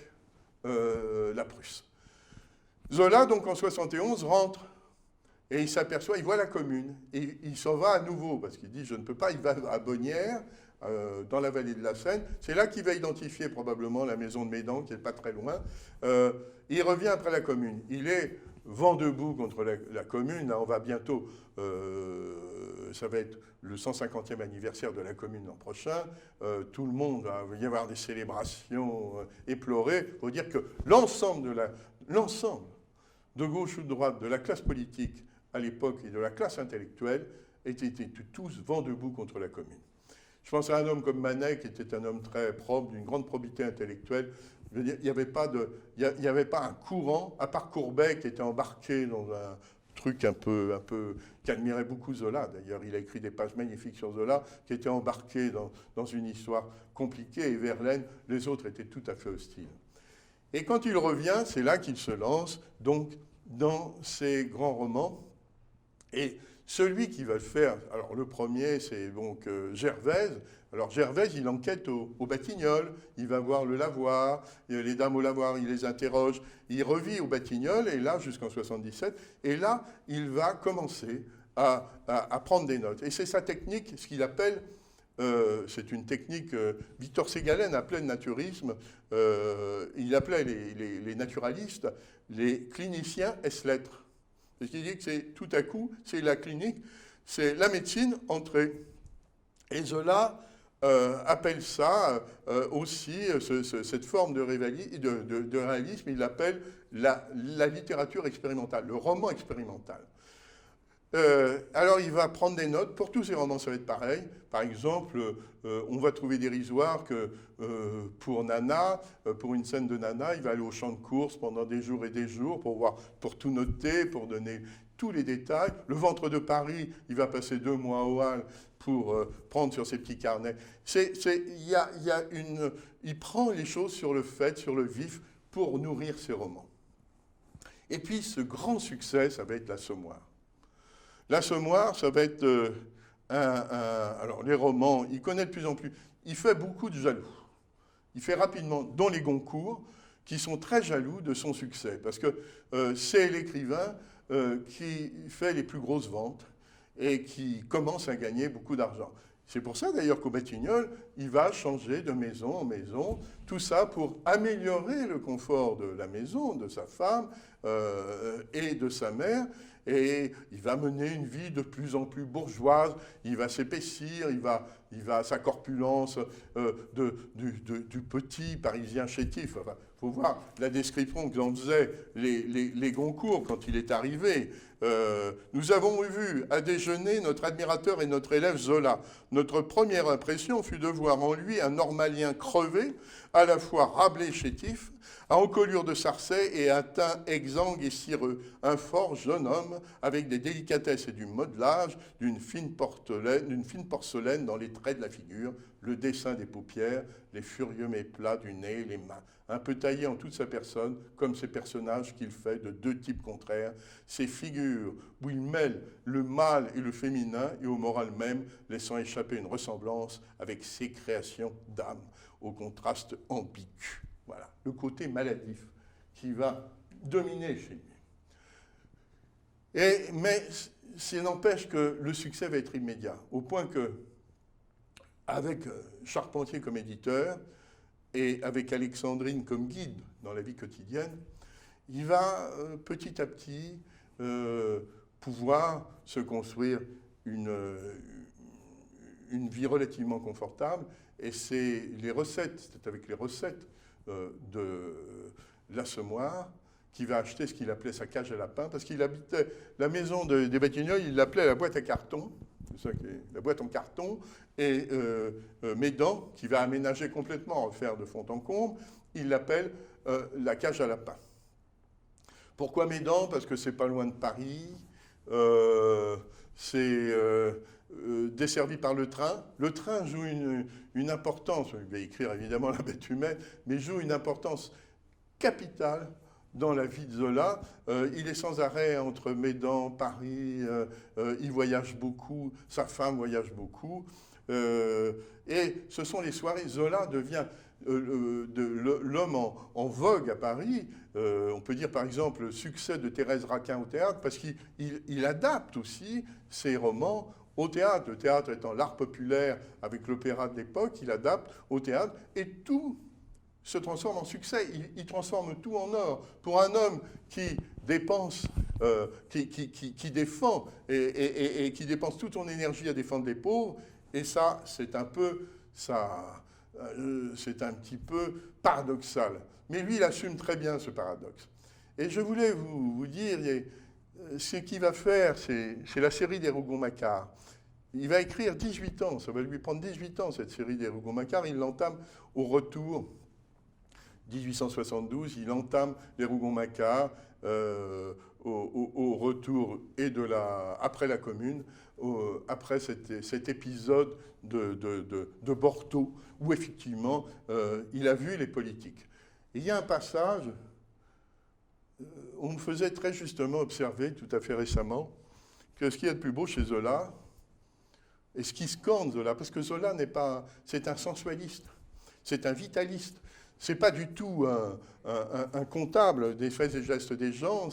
la Prusse. Zola, donc en 71, rentre. Et il s'aperçoit, il voit la commune, et il s'en va à nouveau, parce qu'il dit, je ne peux pas, il va à Bonnières, dans la vallée de la Seine. C'est là qu'il va identifier probablement la maison de Médan, qui n'est pas très loin. Il revient après la commune. Il est vent debout contre la commune. Là, on va bientôt, ça va être le 150e anniversaire de la commune l'an prochain. Tout le monde, il va y avoir des célébrations éplorées. Il faut dire que l'ensemble de gauche ou de droite, de la classe politique à l'époque et de la classe intellectuelle, étaient tous vent debout contre la commune. Je pense à un homme comme Manet, qui était un homme très propre, d'une grande probité intellectuelle. Je veux dire, il n'y avait pas un courant, à part Courbet, qui était embarqué dans un truc un peu qui admirait beaucoup Zola. D'ailleurs, il a écrit des pages magnifiques sur Zola, qui était embarqué dans une histoire compliquée, et Verlaine, les autres étaient tout à fait hostiles. Et quand il revient, c'est là qu'il se lance, donc, dans ses grands romans. Et celui qui va le faire, alors le premier, c'est donc Gervaise. Alors Gervaise, il enquête au Batignolles, il va voir le lavoir, les dames au lavoir, il les interroge, il revit au Batignolles, et là, jusqu'en 77, et là, il va commencer à prendre des notes. Et c'est sa technique, ce qu'il appelle... c'est une technique, Victor Ségalen appelait le naturisme, il appelait les naturalistes les cliniciens ès-lettres. Ce qui dit que c'est tout à coup, c'est la clinique, c'est la médecine entrée. Et Zola appelle ça aussi, cette forme de réalisme, il l'appelle la littérature expérimentale, le roman expérimental. Alors il va prendre des notes, pour tous ces romans ça va être pareil. Par exemple, on va trouver dérisoire que pour Nana, pour une scène de Nana, il va aller au champ de course pendant des jours et des jours pour tout noter, pour donner tous les détails. Le ventre de Paris, il va passer 2 mois au Halles pour prendre sur ses petits carnets. Il prend les choses sur le fait, sur le vif, pour nourrir ses romans. Et puis ce grand succès, ça va être l'Assommoir. L'Assommoir, ça va être alors les romans, il connaît de plus en plus. Il fait beaucoup de jaloux. Il fait rapidement, dont les Goncourt, qui sont très jaloux de son succès, parce que c'est l'écrivain qui fait les plus grosses ventes et qui commence à gagner beaucoup d'argent. C'est pour ça d'ailleurs qu'au Batignolles, il va changer de maison en maison, tout ça pour améliorer le confort de la maison, de sa femme et de sa mère. Et il va mener une vie de plus en plus bourgeoise, il va s'épaissir, il va sa corpulence du petit Parisien chétif. Enfin, faut voir la description qu'en faisaient les Goncourt quand il est arrivé. Nous avons vu à déjeuner notre admirateur et notre élève Zola. Notre première impression fut de voir en lui un normalien crevé, à la fois Rabelais chétif, à encolure de sarcey et un teint exsangue et cireux, un fort jeune homme avec des délicatesses et du modelage, d'une fine porcelaine dans les traits de la figure, le dessin des paupières, les furieux méplats du nez, les mains. Un peu taillé en toute sa personne, comme ces personnages qu'il fait de 2 types contraires, ces figures où il mêle le mâle et le féminin et au moral même, laissant échapper une ressemblance avec ses créations d'âme, au contraste ambigu. Voilà, le côté maladif qui va dominer chez lui. Mais ça n'empêche que le succès va être immédiat, au point que, avec Charpentier comme éditeur, et avec Alexandrine comme guide dans la vie quotidienne, il va petit à petit pouvoir se construire une vie relativement confortable. Et c'est avec les recettes de l'Assommoir qu'il va acheter ce qu'il appelait sa cage à lapin, parce qu'il habitait la maison des Batignolles, il l'appelait la boîte à carton, c'est ça qui est la boîte en carton, et Médan, qui va aménager complètement, refaire de fond en comble, il l'appelle la cage à lapin. Pourquoi Médan? Parce que c'est pas loin de Paris, c'est desservi par le train. Le train joue une importance, il va écrire évidemment La bête humaine, mais joue une importance capitale dans la vie de Zola. Il est sans arrêt entre Médan, Paris, il voyage beaucoup, sa femme voyage beaucoup. Et ce sont les soirées. Zola devient l'homme en vogue à Paris. On peut dire par exemple le succès de Thérèse Raquin au théâtre, parce qu'il adapte aussi ses romans au théâtre. Le théâtre étant l'art populaire avec l'opéra de l'époque, il adapte au théâtre et tout se transforme en succès. Il transforme tout en or. Pour un homme qui dépense, qui défend et qui dépense toute son énergie à défendre les pauvres, et ça, c'est un petit peu paradoxal. Mais lui, il assume très bien ce paradoxe. Et je voulais vous dire, ce qu'il va faire, c'est la série des Rougon-Macquart. Il va écrire 18 ans, ça va lui prendre 18 ans, cette série des Rougon-Macquart. Il l'entame au retour, 1872, il entame les Rougon-Macquart au retour et après la Commune, après cet épisode de Bordeaux, où effectivement il a vu les politiques. Et il y a un passage, on me faisait très justement observer tout à fait récemment que ce qu'il y a de plus beau chez Zola, et ce qui scande Zola, parce que Zola c'est un sensualiste, c'est un vitaliste. C'est pas du tout un comptable des faits et gestes des gens,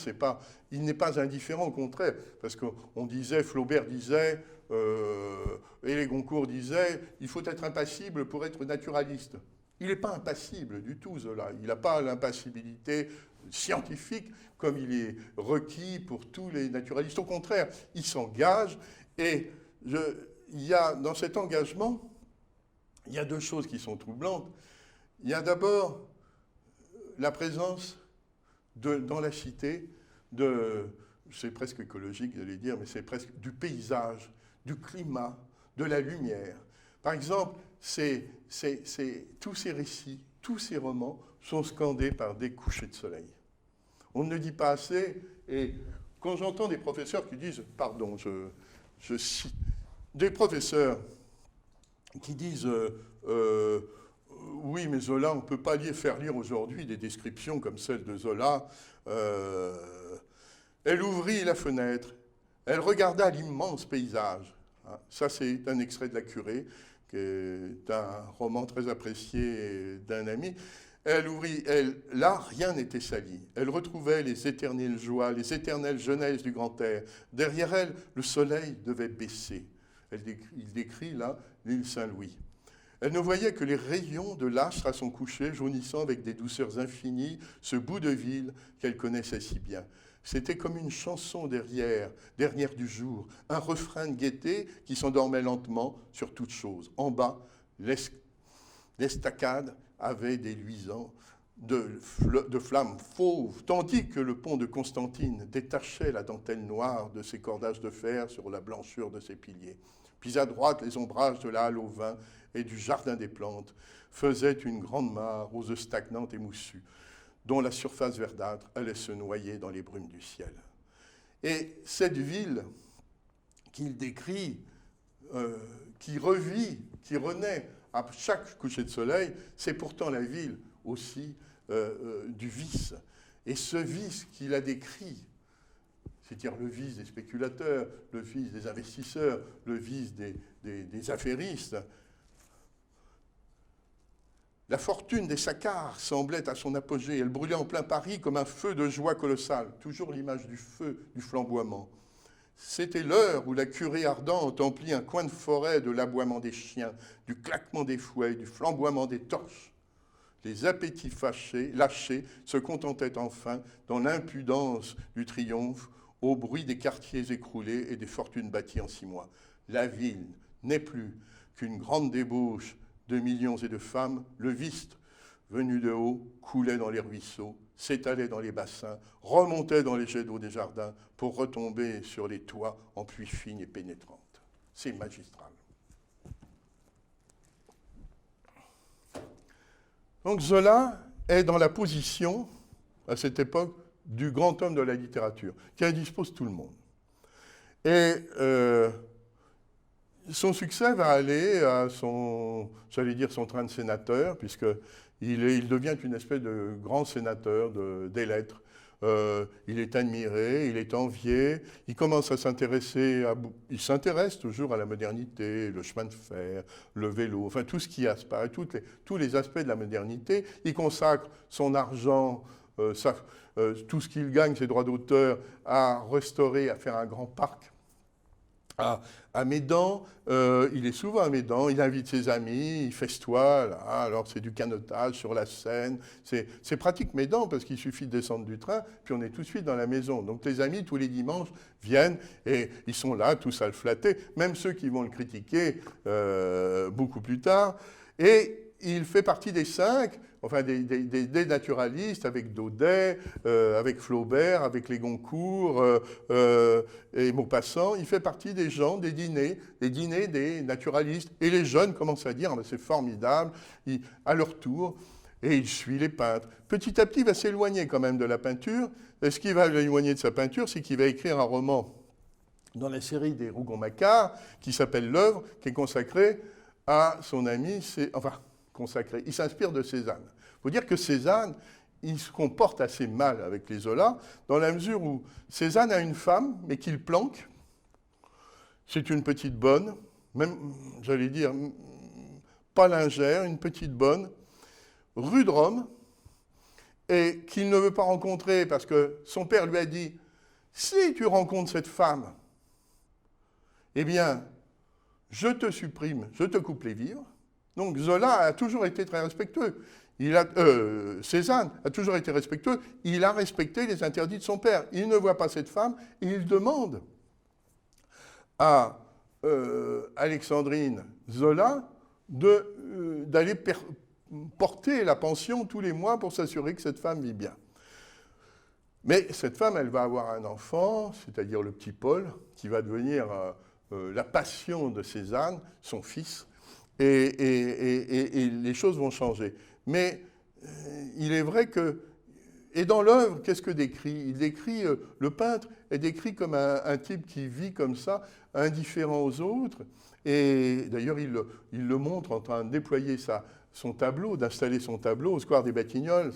il n'est pas indifférent, au contraire, parce qu'on disait, Flaubert disait, et les Goncourt disaient, il faut être impassible pour être naturaliste. Il n'est pas impassible du tout, Zola. Il n'a pas l'impassibilité scientifique comme il est requis pour tous les naturalistes. Au contraire, il s'engage, et il y a dans cet engagement il y a deux choses qui sont troublantes. Il y a d'abord la présence dans la cité c'est presque écologique de les dire, mais c'est presque du paysage, du climat, de la lumière. Par exemple, tous ces récits, tous ces romans sont scandés par des couchers de soleil. On ne le dit pas assez, et quand j'entends des professeurs qui disent, pardon, je cite, des professeurs qui disent oui, mais Zola, on ne peut pas faire lire aujourd'hui des descriptions comme celles de Zola. Elle ouvrit la fenêtre, elle regarda l'immense paysage. Ça, c'est un extrait de La Curée, qui est un roman très apprécié d'un ami. Là, rien n'était sali. Elle retrouvait les éternelles joies, les éternelles jeunesses du grand air. Derrière elle, le soleil devait baisser. Il décrit là l'île Saint-Louis. Elle ne voyait que les rayons de l'astre à son coucher, jaunissant avec des douceurs infinies ce bout de ville qu'elle connaissait si bien. C'était comme une chanson dernière du jour, un refrain de gaieté qui s'endormait lentement sur toute chose. En bas, l'estacade avait des luisants de flammes fauves, tandis que le pont de Constantine détachait la dentelle noire de ses cordages de fer sur la blancheur de ses piliers. Puis à droite, les ombrages de la halle au vin et du jardin des plantes faisaient une grande mare aux œufs stagnantes et moussues, dont la surface verdâtre allait se noyer dans les brumes du ciel. Et cette ville qu'il décrit, qui revit, qui renaît à chaque coucher de soleil, c'est pourtant la ville aussi du vice. Et ce vice qu'il a décrit, c'est-à-dire le vice des spéculateurs, le vice des investisseurs, le vice des affairistes. La fortune des Saccard semblait à son apogée. Elle brûlait en plein Paris comme un feu de joie colossale. Toujours l'image du feu, du flamboiement. C'était l'heure où la curée ardente emplit un coin de forêt de l'aboiement des chiens, du claquement des fouets, du flamboiement des torches. Les appétits lâchés, se contentaient enfin, dans l'impudence du triomphe, au bruit des quartiers écroulés et des fortunes bâties en 6 mois. La ville n'est plus qu'une grande débauche de millions et de femmes. Le vice, venu de haut, coulait dans les ruisseaux, s'étalait dans les bassins, remontait dans les jets d'eau des jardins pour retomber sur les toits en pluie fine et pénétrante. C'est magistral. Donc Zola est dans la position, à cette époque, du grand homme de la littérature, qui indispose tout le monde. Et son succès va aller à son train de sénateur, puisqu'il devient une espèce de grand sénateur des lettres. Il est admiré, il est envié, il commence à il s'intéresse toujours à la modernité, le chemin de fer, le vélo, enfin tout ce qui asparaît, tous les aspects de la modernité. Il consacre son argent, tout ce qu'il gagne, ses droits d'auteur, à restaurer, à faire un grand parc à Médan. Il est souvent à Médan, il invite ses amis, il festoie, là, alors c'est du canotage sur la Seine. C'est pratique Médan parce qu'il suffit de descendre du train, puis on est tout de suite dans la maison. Donc les amis, tous les dimanches, viennent et ils sont là, tous à le flatter, même ceux qui vont le critiquer beaucoup plus tard. Et il fait partie des 5, enfin des naturalistes, avec Daudet, avec Flaubert, avec les Goncourt et Maupassant. Il fait partie des gens, des dîners des naturalistes. Et les jeunes commencent à dire ah, « c'est formidable », à leur tour, et il suit les peintres. Petit à petit, il va s'éloigner quand même de la peinture. Et ce qui va l'éloigner de sa peinture, c'est qu'il va écrire un roman dans la série des Rougon-Macquart, qui s'appelle L'œuvre, qui est consacré à son ami, il s'inspire de Cézanne. Il faut dire que Cézanne, il se comporte assez mal avec les Zola, dans la mesure où Cézanne a une femme, mais qu'il planque. C'est une petite bonne, même, j'allais dire, pas lingère, une petite bonne, rue de Rome, et qu'il ne veut pas rencontrer parce que son père lui a dit « Si tu rencontres cette femme, eh bien, je te supprime, je te coupe les vivres. » Donc Zola a toujours été très respectueux. Cézanne a toujours été respectueux. Il a respecté les interdits de son père. Il ne voit pas cette femme et il demande à Alexandrine Zola d'aller porter la pension tous les mois pour s'assurer que cette femme vit bien. Mais cette femme, elle va avoir un enfant, c'est-à-dire le petit Paul, qui va devenir la passion de Cézanne, son fils, et les choses vont changer. Mais il est vrai que, et dans l'œuvre, qu'est-ce que décrit? Il décrit, le peintre est décrit comme un type qui vit comme ça, indifférent aux autres, et d'ailleurs il le montre en train de déployer son tableau, d'installer son tableau au square des Batignolles.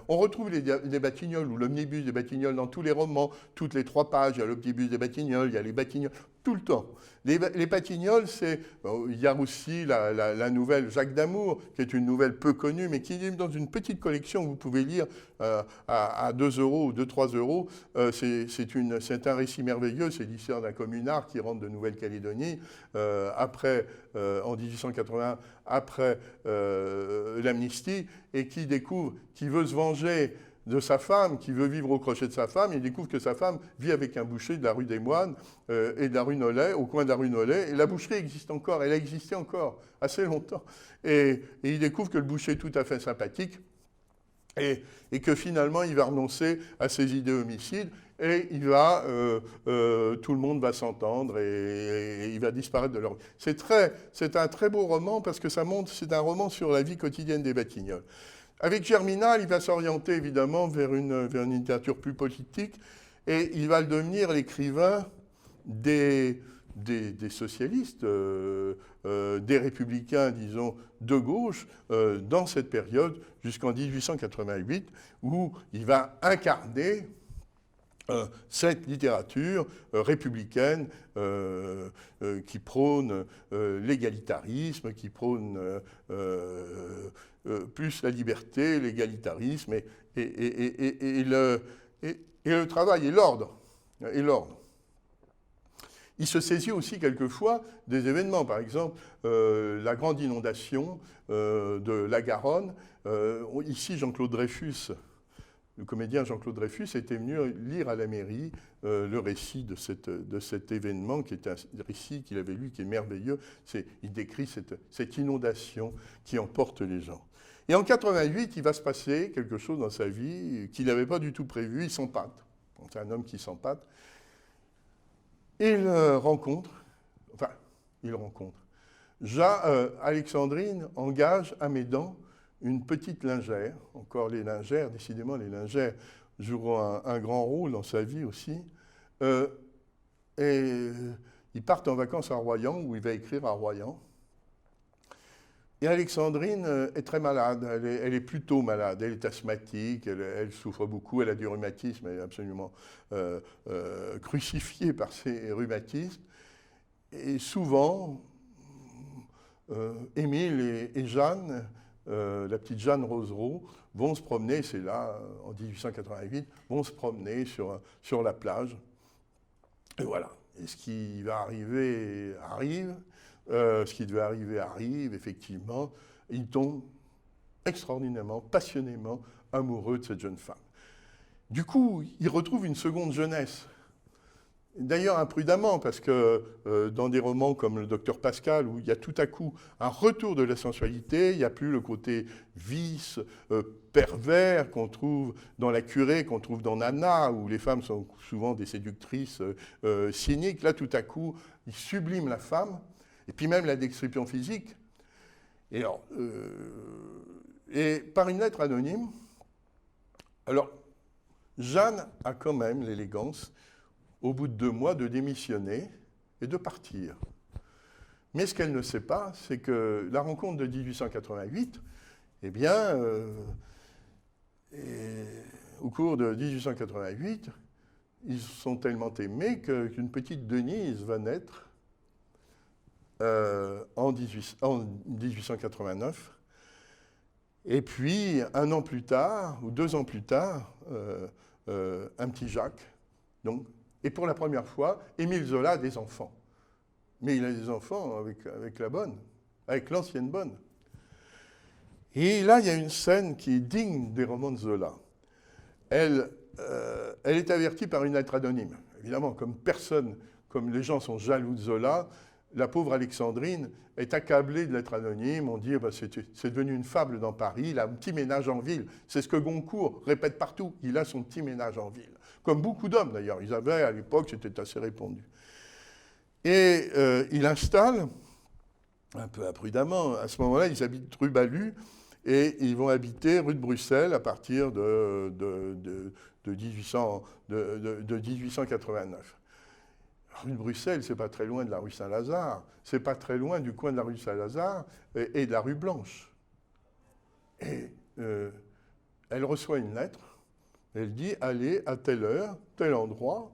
On retrouve les Batignolles ou l'omnibus des Batignolles dans tous les romans, toutes les 3 pages, il y a l'omnibus des Batignolles, il y a les Batignolles, tout le temps. Les Batignolles, il y a aussi la nouvelle Jacques d'Amour, qui est une nouvelle peu connue, mais qui est dans une petite collection que vous pouvez lire à 2 € ou 2-3 €. C'est un récit merveilleux, c'est l'histoire d'un communard qui rentre de Nouvelle-Calédonie en 1880, après l'amnistie, et qui découvre, qui veut se venger de sa femme, qui veut vivre au crochet de sa femme. Il découvre que sa femme vit avec un boucher de la rue des Moines et de la rue Nollet, au coin de la rue Nollet. Et la boucherie existe encore, elle a existé encore assez longtemps. Et il découvre que le boucher est tout à fait sympathique et que finalement il va renoncer à ses idées homicides et tout le monde va s'entendre et il va disparaître de leur vie. C'est un très beau roman parce que c'est un roman sur la vie quotidienne des Batignolles. Avec Germinal, il va s'orienter évidemment vers une littérature plus politique et il va devenir l'écrivain des socialistes, des républicains, disons, de gauche, dans cette période jusqu'en 1888, où il va incarner cette littérature républicaine qui prône l'égalitarisme, qui prône plus la liberté, l'égalitarisme et le travail et l'ordre. Il se saisit aussi quelquefois des événements, par exemple la grande inondation de la Garonne. Ici, Jean-Claude Dreyfus, le comédien Jean-Claude Dreyfus, était venu lire à la mairie le récit de cet événement, qui est un récit qu'il avait lu, qui est merveilleux. Il décrit cette inondation qui emporte les gens. Et en 88, il va se passer quelque chose dans sa vie qu'il n'avait pas du tout prévu. Il s'empâte. C'est un homme qui s'empâte. Il rencontre. Alexandrine engage à Médan une petite lingère. Encore les lingères, décidément, les lingères joueront un grand rôle dans sa vie aussi. Et ils partent en vacances à Royan, où il va écrire à Royan. Et Alexandrine est très malade, elle est plutôt malade, elle est asthmatique, elle souffre beaucoup, elle a du rhumatisme, elle est absolument crucifiée par ses rhumatismes. Et souvent, Émile et Jeanne, la petite Jeanne Rosereau, vont se promener, c'est là, en 1888, vont se promener sur la plage. Et voilà. Et ce qui va arriver arrive. Ce qui devait arriver arrive, effectivement. Il tombe extraordinairement, passionnément amoureux de cette jeune femme. Du coup, il retrouve une seconde jeunesse. D'ailleurs, imprudemment, parce que dans des romans comme le Docteur Pascal, où il y a tout à coup un retour de la sensualité, il n'y a plus le côté vice, pervers qu'on trouve dans La Curée, qu'on trouve dans Nana, où les femmes sont souvent des séductrices cyniques. Là, tout à coup, il sublime la femme, et puis même la description physique. Et par une lettre anonyme, alors, Jeanne a quand même l'élégance, au bout de 2 mois, de démissionner et de partir. Mais ce qu'elle ne sait pas, c'est que la rencontre de 1888, eh bien, au cours de 1888, ils sont tellement aimés qu'une petite Denise va naître en 1889. Et puis, 1 an plus tard, ou 2 ans plus tard, un petit Jacques. Donc, et pour la première fois, Émile Zola a des enfants. Mais il a des enfants avec la bonne, avec l'ancienne bonne. Et là, il y a une scène qui est digne des romans de Zola. Elle est avertie par une lettre anonyme. Évidemment, comme les gens sont jaloux de Zola, la pauvre Alexandrine est accablée de lettres anonymes. On dit c'est devenu une fable dans Paris, il a un petit ménage en ville. C'est ce que Goncourt répète partout, il a son petit ménage en ville. Comme beaucoup d'hommes d'ailleurs, ils avaient à l'époque, c'était assez répandu. Et il installe, un peu imprudemment, à ce moment-là, ils habitent rue Balu, et ils vont habiter rue de Bruxelles à partir de 1889. Rue de Bruxelles, c'est pas très loin de la rue Saint-Lazare, c'est pas très loin du coin de la rue Saint-Lazare et de la rue Blanche. Et elle reçoit une lettre, elle dit, allez à telle heure, tel endroit,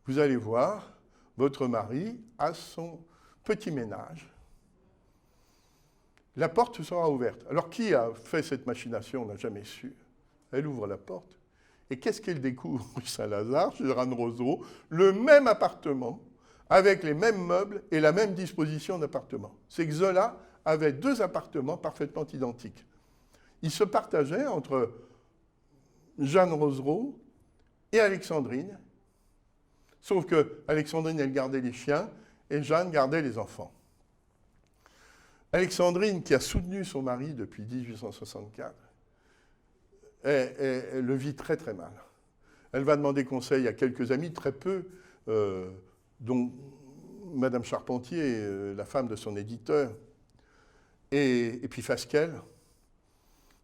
vous allez voir, votre mari a son petit ménage. La porte sera ouverte. Alors, qui a fait cette machination? On n'a jamais su. Elle ouvre la porte. Et qu'est-ce qu'elle découvre rue Saint-Lazare, chez Jeanne Roseau? Le même appartement, avec les mêmes meubles et la même disposition d'appartement. C'est que Zola avait 2 appartements parfaitement identiques. Ils se partageaient entre Jeanne Roseau et Alexandrine, sauf que Alexandrine, elle gardait les chiens et Jeanne gardait les enfants. Alexandrine, qui a soutenu son mari depuis 1864, elle le vit très très mal. Elle va demander conseil à quelques amis, très peu, dont Madame Charpentier, la femme de son éditeur, et puis Fasquelle,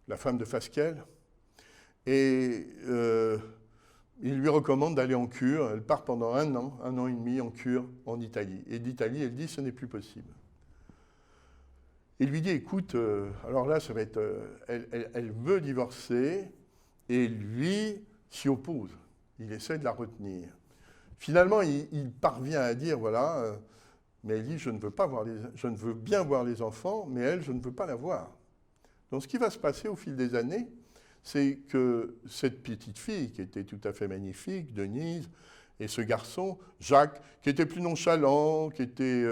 la femme de Fasquelle. Et il lui recommande d'aller en cure. Elle part pendant un an et demi en cure en Italie. Et d'Italie, elle dit, ce n'est plus possible. Il lui dit, écoute, alors là, ça va être... elle veut divorcer, et lui s'y oppose. Il essaie de la retenir. Finalement, il parvient à dire, voilà, mais elle dit, je ne veux bien voir les enfants, mais elle, je ne veux pas la voir. Donc ce qui va se passer au fil des années, c'est que cette petite fille, qui était tout à fait magnifique, Denise, et ce garçon, Jacques, qui était plus nonchalant, qui était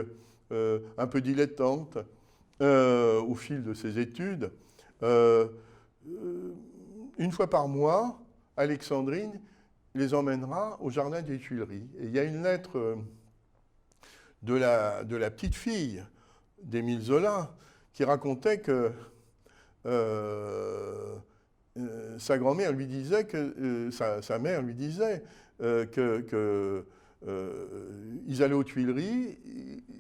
un peu dilettante, au fil de ses études, une fois par mois, Alexandrine les emmènera au jardin des Tuileries. Et il y a une lettre de la petite fille d'Émile Zola qui racontait que sa grand-mère lui disait que sa mère lui disait qu'ils allaient aux Tuileries,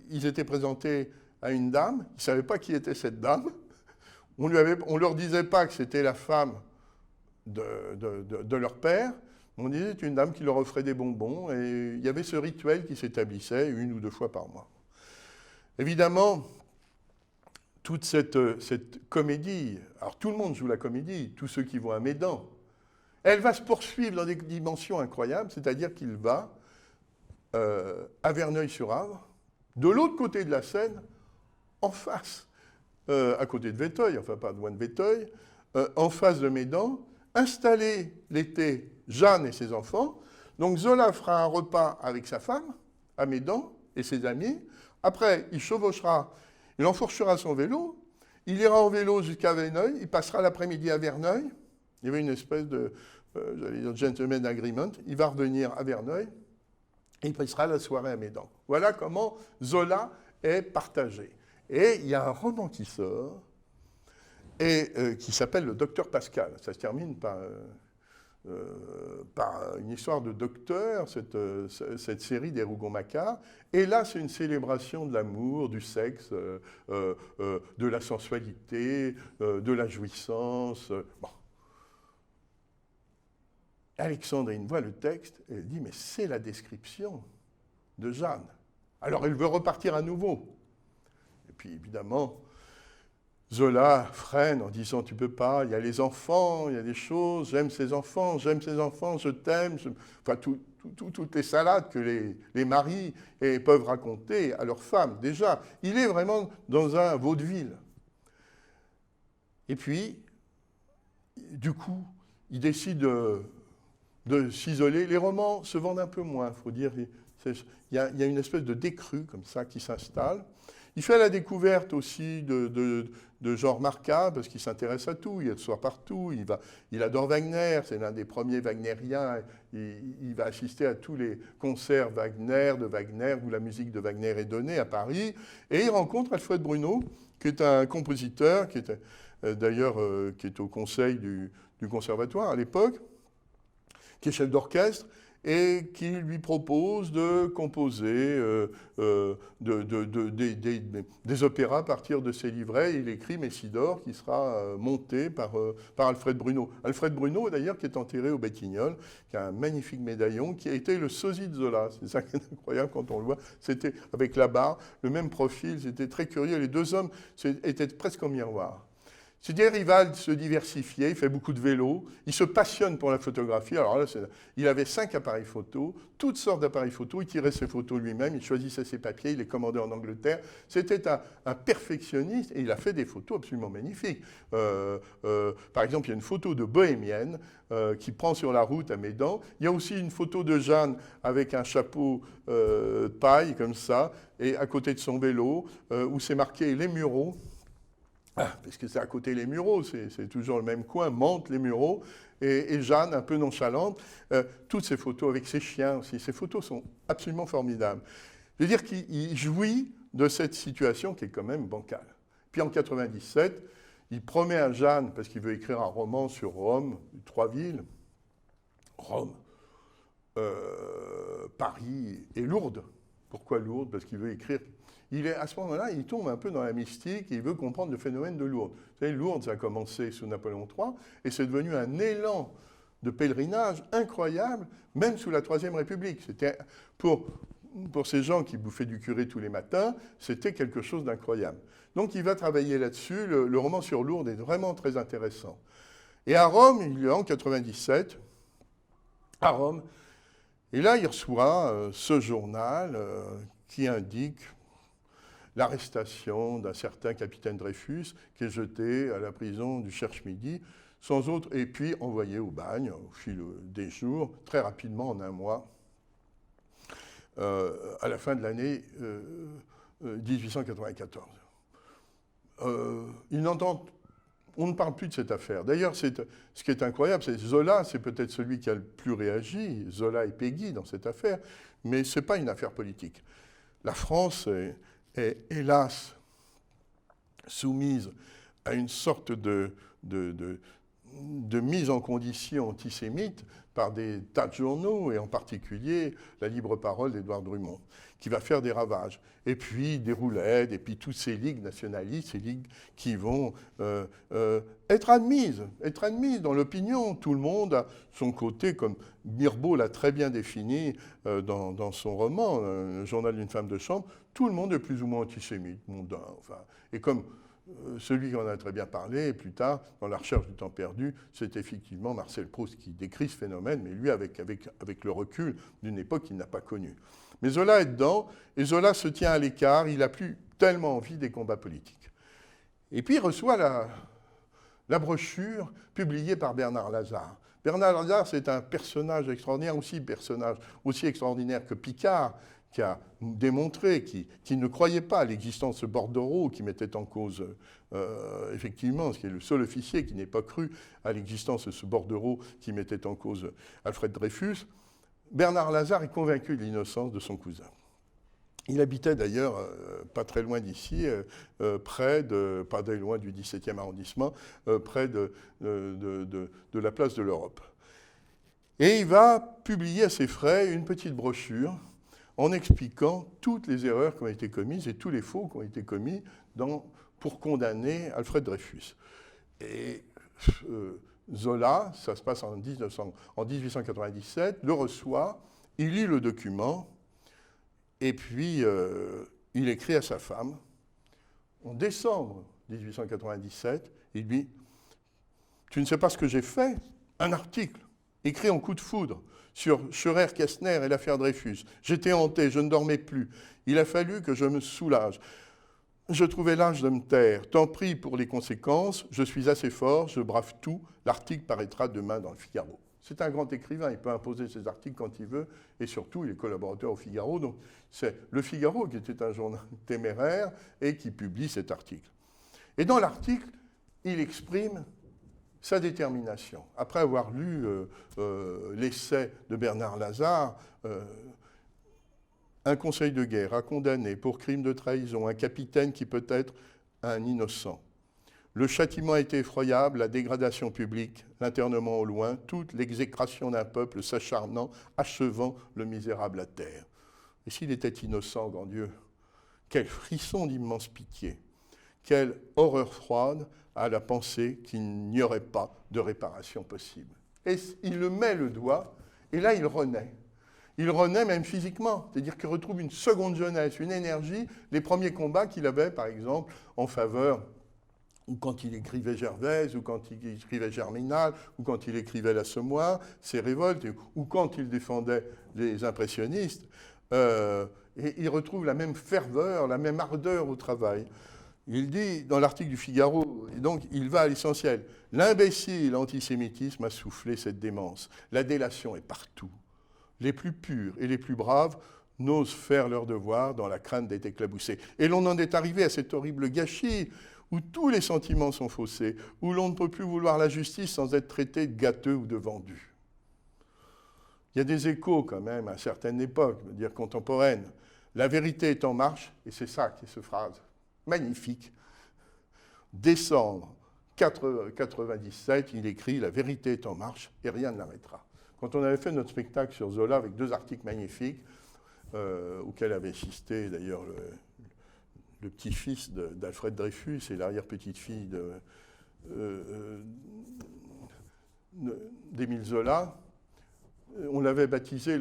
ils étaient présentés à une dame, ils ne savaient pas qui était cette dame, on ne leur disait pas que c'était la femme de leur père, on disait que c'était une dame qui leur offrait des bonbons, et il y avait ce rituel qui s'établissait 1 ou 2 fois par mois. Évidemment, toute cette comédie, alors tout le monde joue la comédie, tous ceux qui vont à Médan, elle va se poursuivre dans des dimensions incroyables, c'est-à-dire qu'il va à Verneuil-sur-Avre, de l'autre côté de la Seine, en face, à côté de Véteuil, enfin pas loin de Véteuil, en face de Médan, installer l'été Jeanne et ses enfants. Donc Zola fera un repas avec sa femme, à Médan, et ses amis. Après, il chevauchera, il enfourchera son vélo, il ira en vélo jusqu'à Verneuil, il passera l'après-midi à Verneuil. Il y avait une espèce de, j'allais dire, gentleman agreement. Il va revenir à Verneuil, et il passera la soirée à Médan. Voilà comment Zola est partagé. Et il y a un roman qui sort, et qui s'appelle Le Docteur Pascal. Ça se termine par une histoire de docteur, cette série des Rougon-Macquart. Et là, c'est une célébration de l'amour, du sexe, de la sensualité, de la jouissance. Bon. Alexandrine voit le texte et elle dit, mais c'est la description de Jeanne. Alors elle veut repartir à nouveau. Et puis évidemment, Zola freine en disant, tu peux pas, il y a les enfants, il y a des choses, j'aime ces enfants, je t'aime, enfin toutes les salades que les maris peuvent raconter à leurs femmes. Déjà, il est vraiment dans un vaudeville. Et puis, du coup, il décide de s'isoler. Les romans se vendent un peu moins, il faut dire, Il y a une espèce de décrue comme ça qui s'installe. Il fait la découverte aussi de gens remarquables, parce qu'il s'intéresse à tout, il y a de soi partout, il adore Wagner, c'est l'un des premiers wagnériens, il va assister à tous les concerts de Wagner, où la musique de Wagner est donnée à Paris, et il rencontre Alfred Bruno, qui est un compositeur, qui est d'ailleurs qui est au conseil du conservatoire à l'époque, qui est chef d'orchestre, et qui lui propose de composer des opéras à partir de ses livrets. Il écrit Messidor, qui sera monté par Alfred Bruno. Alfred Bruno, d'ailleurs, qui est enterré au Batignolles, qui a un magnifique médaillon, qui a été le sosie de Zola. C'est ça qui est incroyable quand on le voit. C'était avec la barre, le même profil, c'était très curieux. Les deux hommes étaient presque en miroir. C'est-à-dire, il va se diversifier, il fait beaucoup de vélo, il se passionne pour la photographie. Alors là, il avait 5 appareils photo, toutes sortes d'appareils photo, il tirait ses photos lui-même, il choisissait ses papiers, il les commandait en Angleterre. C'était un perfectionniste et il a fait des photos absolument magnifiques. Par exemple, il y a une photo de Bohémienne qui prend sur la route à Médan. Il y a aussi une photo de Jeanne avec un chapeau de paille comme ça, et à côté de son vélo, où c'est marqué Les Mureaux. Parce que c'est à côté les Mureaux, c'est toujours le même coin, Mantes, les Mureaux, et Jeanne, un peu nonchalante. Toutes ces photos avec ses chiens aussi, ces photos sont absolument formidables. Je veux dire qu'il jouit de cette situation qui est quand même bancale. Puis en 1997, il promet à Jeanne, parce qu'il veut écrire un roman sur Rome, 3 villes, Rome, Paris et Lourdes. Pourquoi Lourdes? Parce qu'il veut écrire... à ce moment-là, il tombe un peu dans la mystique et il veut comprendre le phénomène de Lourdes. Vous savez, Lourdes, ça a commencé sous Napoléon III et c'est devenu un élan de pèlerinage incroyable, même sous la Troisième République. C'était pour ces gens qui bouffaient du curé tous les matins, c'était quelque chose d'incroyable. Donc il va travailler là-dessus. Le roman sur Lourdes est vraiment très intéressant. Et à Rome, il est en 97, à Rome, et là il reçoit ce journal qui indique l'arrestation d'un certain capitaine Dreyfus qui est jeté à la prison du Cherche-Midi, sans autre, et puis envoyé au bagne au fil des jours, très rapidement, en un mois, à la fin de l'année 1894. On ne parle plus de cette affaire. D'ailleurs, ce qui est incroyable, c'est Zola, c'est peut-être celui qui a le plus réagi, Zola et Péguy, dans cette affaire, mais ce n'est pas une affaire politique. La France est hélas soumise à une sorte de mise en condition antisémite par des tas de journaux, et en particulier la Libre Parole d'Édouard Drummond, qui va faire des ravages. Et puis des roulettes, et puis toutes ces ligues nationalistes, ces ligues qui vont être admises dans l'opinion. Tout le monde a son côté, comme Mirbeau l'a très bien défini dans son roman, Le journal d'une femme de chambre, tout le monde est plus ou moins antisémite, mondain. Enfin, et comme celui qui en a très bien parlé, et plus tard, dans La recherche du temps perdu, c'est effectivement Marcel Proust qui décrit ce phénomène, mais lui avec le recul d'une époque qu'il n'a pas connue. Mais Zola est dedans, et Zola se tient à l'écart, il n'a plus tellement envie des combats politiques. Et puis il reçoit la brochure publiée par Bernard Lazare. Bernard Lazare, c'est un personnage extraordinaire, aussi extraordinaire que Picard, qui a démontré, qui ne croyait pas à l'existence de Bordereau, qui mettait en cause, effectivement, ce qui est le seul officier qui n'ait pas cru à l'existence de ce Bordereau qui mettait en cause Alfred Dreyfus. Bernard Lazare est convaincu de l'innocence de son cousin. Il habitait d'ailleurs pas très loin d'ici, pas très loin du 17e arrondissement, près de la place de l'Europe. Et il va publier à ses frais une petite brochure en expliquant toutes les erreurs qui ont été commises et tous les faux qui ont été commis pour condamner Alfred Dreyfus. Et Zola, ça se passe en 1897, le reçoit, il lit le document, et puis il écrit à sa femme, en décembre 1897, il dit « Tu ne sais pas ce que j'ai fait ? Un article écrit en coup de foudre sur Scheurer-Kestner et l'affaire Dreyfus. J'étais hanté, je ne dormais plus. Il a fallu que je me soulage. Je trouvais l'âge de me taire. Tant pis pour les conséquences, je suis assez fort, je brave tout. L'article paraîtra demain dans le Figaro. » C'est un grand écrivain, il peut imposer ses articles quand il veut, et surtout, il est collaborateur au Figaro. Donc, c'est le Figaro qui était un journal téméraire et qui publie cet article. Et dans l'article, il exprime sa détermination. Après avoir lu l'essai de Bernard Lazare, un conseil de guerre a condamné pour crime de trahison un capitaine qui peut être un innocent. Le châtiment a été effroyable, la dégradation publique, l'internement au loin, toute l'exécration d'un peuple s'acharnant, achevant le misérable à terre. Et s'il était innocent, grand Dieu, quel frisson d'immense pitié, quelle horreur froide à la pensée qu'il n'y aurait pas de réparation possible. Et il le met le doigt, et là il renaît. Il renaît même physiquement, c'est-à-dire qu'il retrouve une seconde jeunesse, une énergie, les premiers combats qu'il avait, par exemple, en faveur, ou quand il écrivait Gervaise, ou quand il écrivait Germinal, ou quand il écrivait L'Assommoir, ses révoltes, ou quand il défendait les impressionnistes, et il retrouve la même ferveur, la même ardeur au travail. Il dit, dans l'article du Figaro, et donc il va à l'essentiel, l'imbécile antisémitisme a soufflé cette démence. La délation est partout. Les plus purs et les plus braves n'osent faire leur devoir dans la crainte d'être éclaboussés. Et l'on en est arrivé à cet horrible gâchis où tous les sentiments sont faussés, où l'on ne peut plus vouloir la justice sans être traité de gâteux ou de vendu. Il y a des échos quand même à certaines époques, je veux dire contemporaines. La vérité est en marche, et c'est ça qui est cette phrase magnifique. Décembre 97, il écrit « La vérité est en marche et rien ne l'arrêtera ». Quand on avait fait notre spectacle sur Zola avec 2 articles magnifiques, auxquels avait assisté d'ailleurs le petit-fils d'Alfred Dreyfus et l'arrière-petite-fille d'Émile Zola, on l'avait baptisé,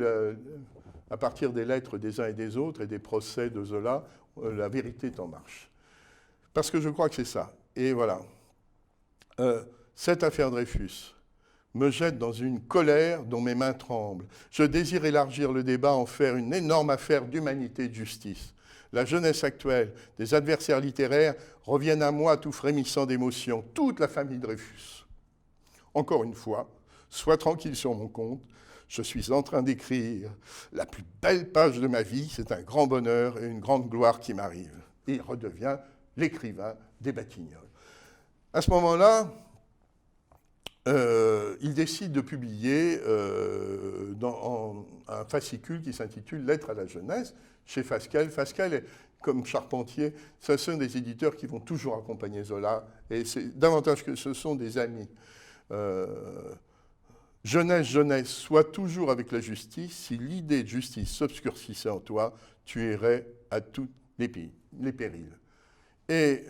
à partir des lettres des uns et des autres et des procès de Zola, La vérité est en marche. Parce que je crois que c'est ça. Et voilà. Cette affaire Dreyfus me jette dans une colère dont mes mains tremblent. Je désire élargir le débat, en faire une énorme affaire d'humanité et de justice. La jeunesse actuelle, des adversaires littéraires, reviennent à moi tout frémissant d'émotion, toute la famille Dreyfus. Encore une fois, sois tranquille sur mon compte, je suis en train d'écrire la plus belle page de ma vie, c'est un grand bonheur et une grande gloire qui m'arrive. Et il redevient l'écrivain des Batignolles. À ce moment-là, il décide de publier dans un fascicule qui s'intitule « Lettres à la jeunesse » chez Fasquelle. Fasquelle, comme Charpentier, ce sont des éditeurs qui vont toujours accompagner Zola, et c'est davantage que ce sont des amis. Jeunesse, jeunesse, sois toujours avec la justice. Si l'idée de justice s'obscurcissait en toi, tu irais à tous les périls. Et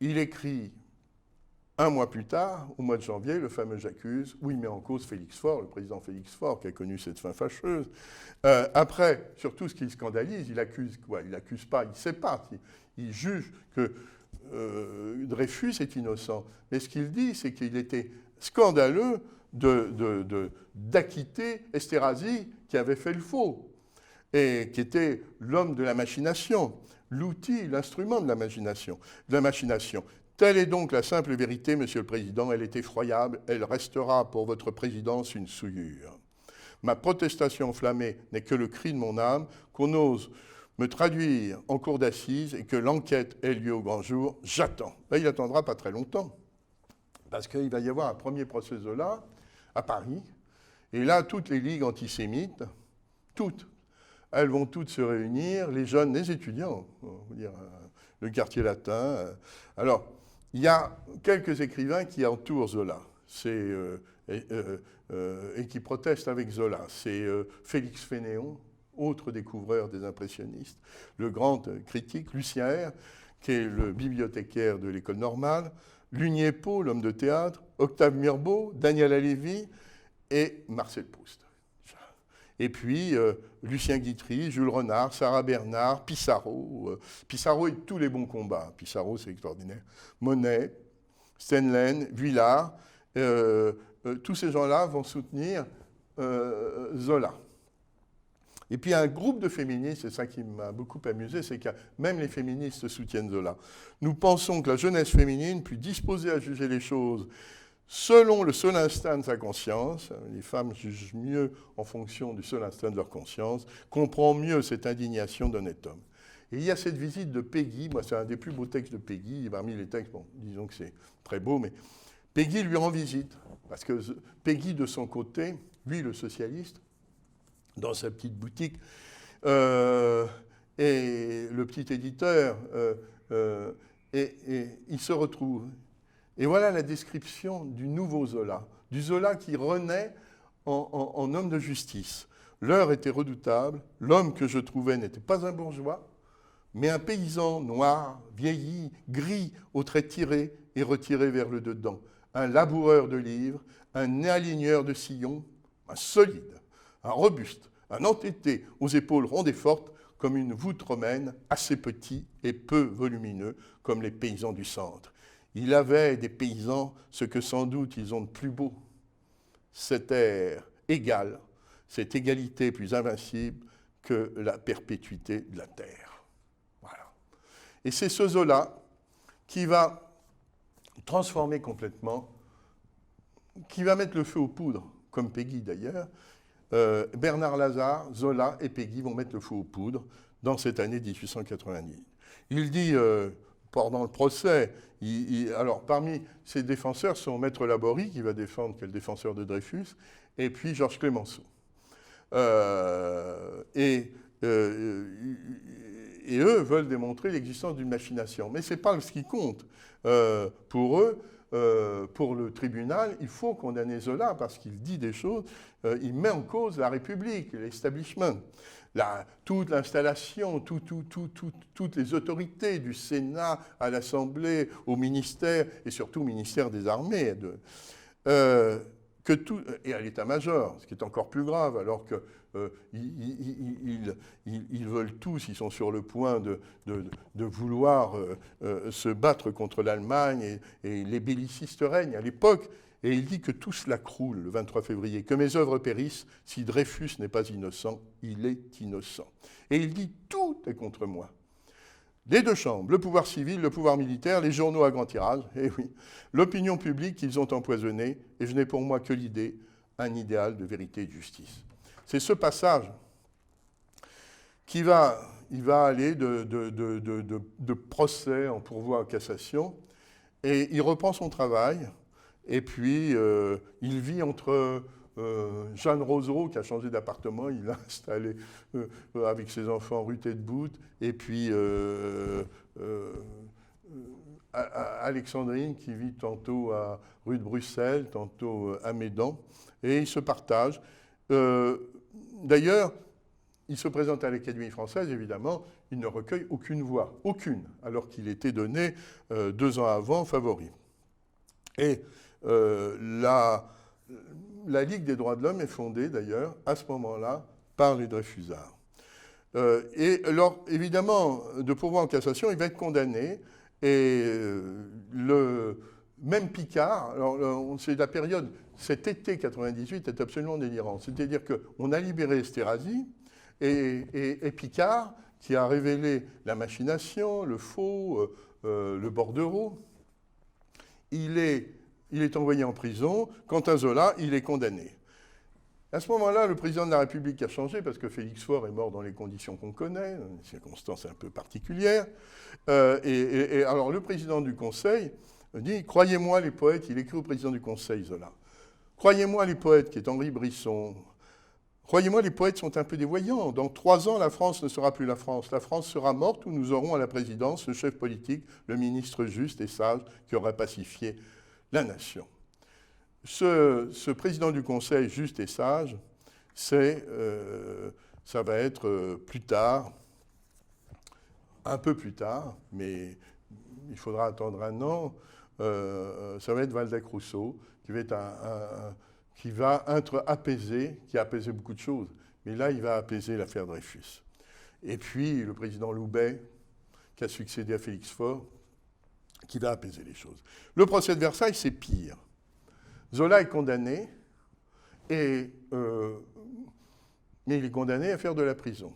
il écrit 1 mois plus tard, au mois de janvier, le fameux J'accuse, où il met en cause Félix Faure, le président Félix Faure, qui a connu cette fin fâcheuse. Après, surtout ce qui le scandalise, il accuse quoi? Il n'accuse pas, il ne sait pas. Il juge que Dreyfus est innocent. Mais ce qu'il dit, c'est qu'il était scandaleux d'acquitter Esterhazy, qui avait fait le faux, et qui était l'homme de la machination, l'outil, l'instrument de la machination. Telle est donc la simple vérité, Monsieur le Président, elle est effroyable, elle restera pour votre présidence une souillure. Ma protestation enflammée n'est que le cri de mon âme, qu'on ose me traduire en cour d'assises et que l'enquête ait lieu au grand jour, j'attends. Là, il n'attendra pas très longtemps, parce qu'il va y avoir un premier procès Zola à Paris, et là, toutes les ligues antisémites, toutes, elles vont toutes se réunir, les jeunes, les étudiants, on va dire, le quartier latin. Alors, il y a quelques écrivains qui entourent Zola et qui protestent avec Zola. C'est Félix Fénéon, autre découvreur des impressionnistes, le grand critique, Lucien R, qui est le bibliothécaire de l'école normale, Lunier Pau, l'homme de théâtre, Octave Mirbeau, Daniel Halévy et Marcel Proust. Et puis Lucien Guitry, Jules Renard, Sarah Bernard, Pissarro. Pissarro et tous les bons combats. Pissarro, c'est extraordinaire. Monet, Stendhal, Vuillard. Tous ces gens-là vont soutenir Zola. Et puis un groupe de féministes, c'est ça qui m'a beaucoup amusé, c'est que même les féministes soutiennent Zola. Nous pensons que la jeunesse féminine, plus disposée à juger les choses selon le seul instinct de sa conscience, les femmes jugent mieux en fonction du seul instinct de leur conscience, comprend mieux cette indignation d'honnête homme. Et il y a cette visite de Péguy, moi c'est un des plus beaux textes de Péguy, parmi les textes, bon, disons que c'est très beau, mais Péguy lui rend visite, parce que Péguy de son côté, lui le socialiste, dans sa petite boutique, et le petit éditeur, et il se retrouve. Et voilà la description du nouveau Zola, du Zola qui renaît en homme de justice. L'heure était redoutable, l'homme que je trouvais n'était pas un bourgeois, mais un paysan noir, vieilli, gris, aux traits tirés et retirés vers le dedans, un laboureur de livres, un aligneur de sillons, un solide, un robuste, un entêté, aux épaules rondes et fortes, comme une voûte romaine, assez petit et peu volumineux, comme les paysans du centre. Il avait des paysans ce que sans doute ils ont de plus beau, cet air égal, cette égalité plus invincible que la perpétuité de la terre. Voilà. Et c'est ce Zola qui va transformer complètement, qui va mettre le feu aux poudres, comme Péguy d'ailleurs. Bernard Lazare, Zola et Péguy vont mettre le feu aux poudres dans cette année 1890. Il dit, pendant le procès, alors parmi ses défenseurs sont Maître Laborie, qui va défendre, qui est le défenseur de Dreyfus, et puis Georges Clemenceau. Et eux veulent démontrer l'existence d'une machination. Mais ce n'est pas ce qui compte. Pour eux, pour le tribunal, il faut condamner Zola parce qu'il dit des choses, il met en cause la République, l'establishment, toute l'installation, toutes les autorités du Sénat à l'Assemblée, au ministère et surtout au ministère des Armées. Et à l'état-major, ce qui est encore plus grave, alors qu'ils veulent tous, ils sont sur le point de vouloir se battre contre l'Allemagne, et les bellicistes règnent à l'époque, et il dit que tout cela croule le 23 février, que mes œuvres périssent, si Dreyfus n'est pas innocent, il est innocent. Et il dit tout est contre moi. Les deux chambres, le pouvoir civil, le pouvoir militaire, les journaux à grand tirage, et oui, l'opinion publique qu'ils ont empoisonnée, et je n'ai pour moi que l'idée, un idéal de vérité et de justice. C'est ce passage il va aller de procès en pourvoi en cassation, et il reprend son travail, et puis il vit entre Jeanne Rosereau, qui a changé d'appartement, il l'a installé avec ses enfants rue Tête-Boute, et puis Alexandrine, qui vit tantôt à rue de Bruxelles, tantôt à Médan, et ils se partagent. D'ailleurs, il se présente à l'Académie française, évidemment, il ne recueille aucune voix, aucune, alors qu'il était donné 2 ans avant favori. Et la Ligue des droits de l'homme est fondée, d'ailleurs, à ce moment-là, par les Dreyfusards. Et alors, évidemment, de pourvoi en cassation, il va être condamné. Et même Picard, alors c'est la période, cet été 98 est absolument délirant. C'est-à-dire qu'on a libéré Esterhazy, et Picard, qui a révélé la machination, le faux, le bordereau, il est envoyé en prison. Quant à Zola, il est condamné. À ce moment-là, le président de la République a changé parce que Félix Faure est mort dans les conditions qu'on connaît, dans des circonstances un peu particulières. Et alors le président du Conseil dit « Croyez-moi les poètes », il écrit au président du Conseil, Zola, « Croyez-moi les poètes », qui est Henri Brisson, « Croyez-moi les poètes sont un peu dévoyants. Dans 3 ans, la France ne sera plus la France. La France sera morte où nous aurons à la présidence le chef politique, le ministre juste et sage qui aura pacifié la nation. » Ce président du Conseil juste et sage, ça va être plus tard, un peu plus tard, mais il faudra attendre 1 an, ça va être Waldeck Rousseau, qui va être apaisé, qui a apaisé beaucoup de choses, mais là, il va apaiser l'affaire Dreyfus. Et puis, le président Loubet, qui a succédé à Félix Faure, qui va apaiser les choses. Le procès de Versailles, c'est pire. Zola est condamné, mais il est condamné à faire de la prison,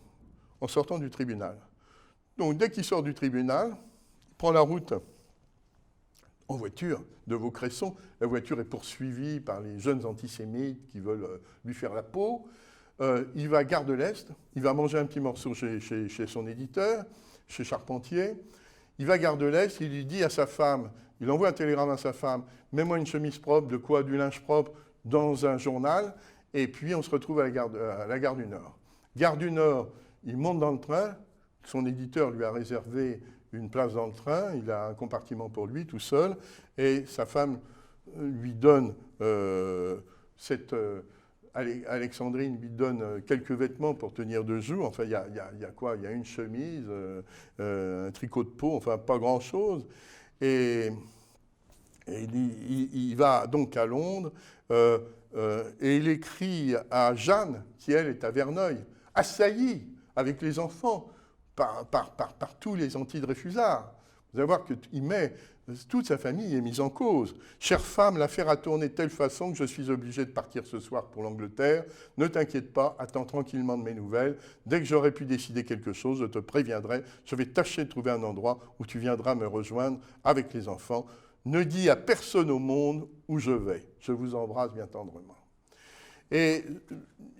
en sortant du tribunal. Donc, dès qu'il sort du tribunal, il prend la route en voiture de Vaucresson. La voiture est poursuivie par les jeunes antisémites qui veulent lui faire la peau. Il va à Gare de l'Est, il va manger un petit morceau chez son éditeur, chez Charpentier. Il va à Gare de l'Est, il lui dit à sa femme, il envoie un télégramme à sa femme, mets-moi une chemise propre, de quoi, du linge propre, dans un journal, et puis on se retrouve à la gare du Nord. Gare du Nord, il monte dans le train, son éditeur lui a réservé une place dans le train, il a un compartiment pour lui tout seul, et sa femme lui donne Alexandrine lui donne quelques vêtements pour tenir 2 jours. Enfin, il y a quoi? Il y a une chemise, un tricot de peau, enfin pas grand-chose. Et il va donc à Londres et il écrit à Jeanne, qui elle est à Verneuil, assaillie avec les enfants par tous les anti-Dreyfusards. Vous allez voir qu'il met... Toute sa famille est mise en cause. Chère femme, l'affaire a tourné de telle façon que je suis obligé de partir ce soir pour l'Angleterre. Ne t'inquiète pas, attends tranquillement de mes nouvelles. Dès que j'aurai pu décider quelque chose, je te préviendrai. Je vais tâcher de trouver un endroit où tu viendras me rejoindre avec les enfants. Ne dis à personne au monde où je vais. Je vous embrasse bien tendrement. Et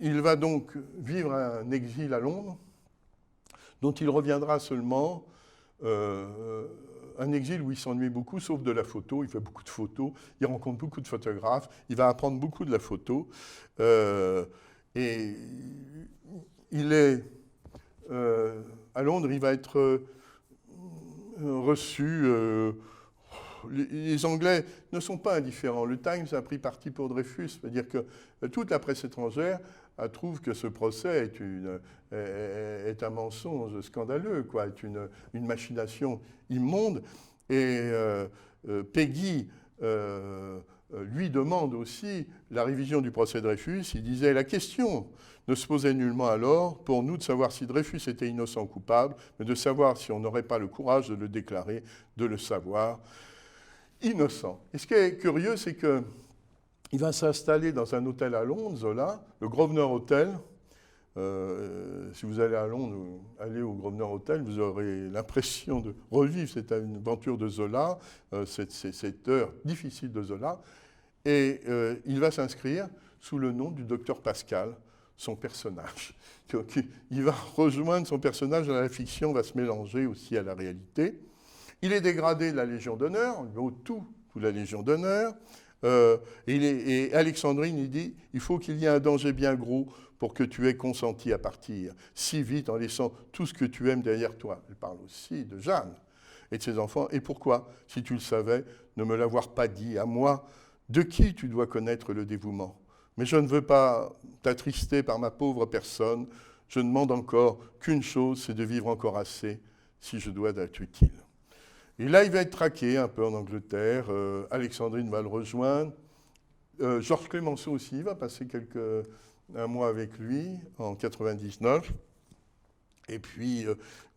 il va donc vivre un exil à Londres, dont il reviendra seulement... un exil où il s'ennuie beaucoup, sauf de la photo. Il fait beaucoup de photos, il rencontre beaucoup de photographes, il va apprendre beaucoup de la photo. Et il est à Londres, il va être reçu. Les Anglais ne sont pas indifférents. Le Times a pris parti pour Dreyfus, c'est-à-dire que toute la presse étrangère trouve que ce procès est un mensonge scandaleux, quoi, est une machination immonde. Et Peggy lui demande aussi la révision du procès Dreyfus. Il disait « La question ne se posait nullement alors pour nous de savoir si Dreyfus était innocent ou coupable, mais de savoir si on n'aurait pas le courage de le déclarer, de le savoir innocent. » Et ce qui est curieux, c'est que il va s'installer dans un hôtel à Londres, Zola, le Grosvenor Hotel. Si vous allez à Londres, allez au Grosvenor Hotel, vous aurez l'impression de revivre cette aventure de Zola, cette heure difficile de Zola. Et il va s'inscrire sous le nom du docteur Pascal, son personnage. Donc, il va rejoindre son personnage, la fiction va se mélanger aussi à la réalité. Il est dégradé de la Légion d'honneur, il vaut tout la Légion d'honneur. Et Alexandrine, il dit, il faut qu'il y ait un danger bien gros pour que tu aies consenti à partir si vite en laissant tout ce que tu aimes derrière toi. Elle parle aussi de Jeanne et de ses enfants. Et pourquoi, si tu le savais, ne me l'avoir pas dit à moi, de qui tu dois connaître le dévouement? Mais je ne veux pas t'attrister par ma pauvre personne. Je ne demande encore qu'une chose, c'est de vivre encore assez si je dois être utile. Et là, il va être traqué un peu en Angleterre. Alexandrine va le rejoindre. Georges Clemenceau aussi va passer un mois avec lui en 99. Et puis,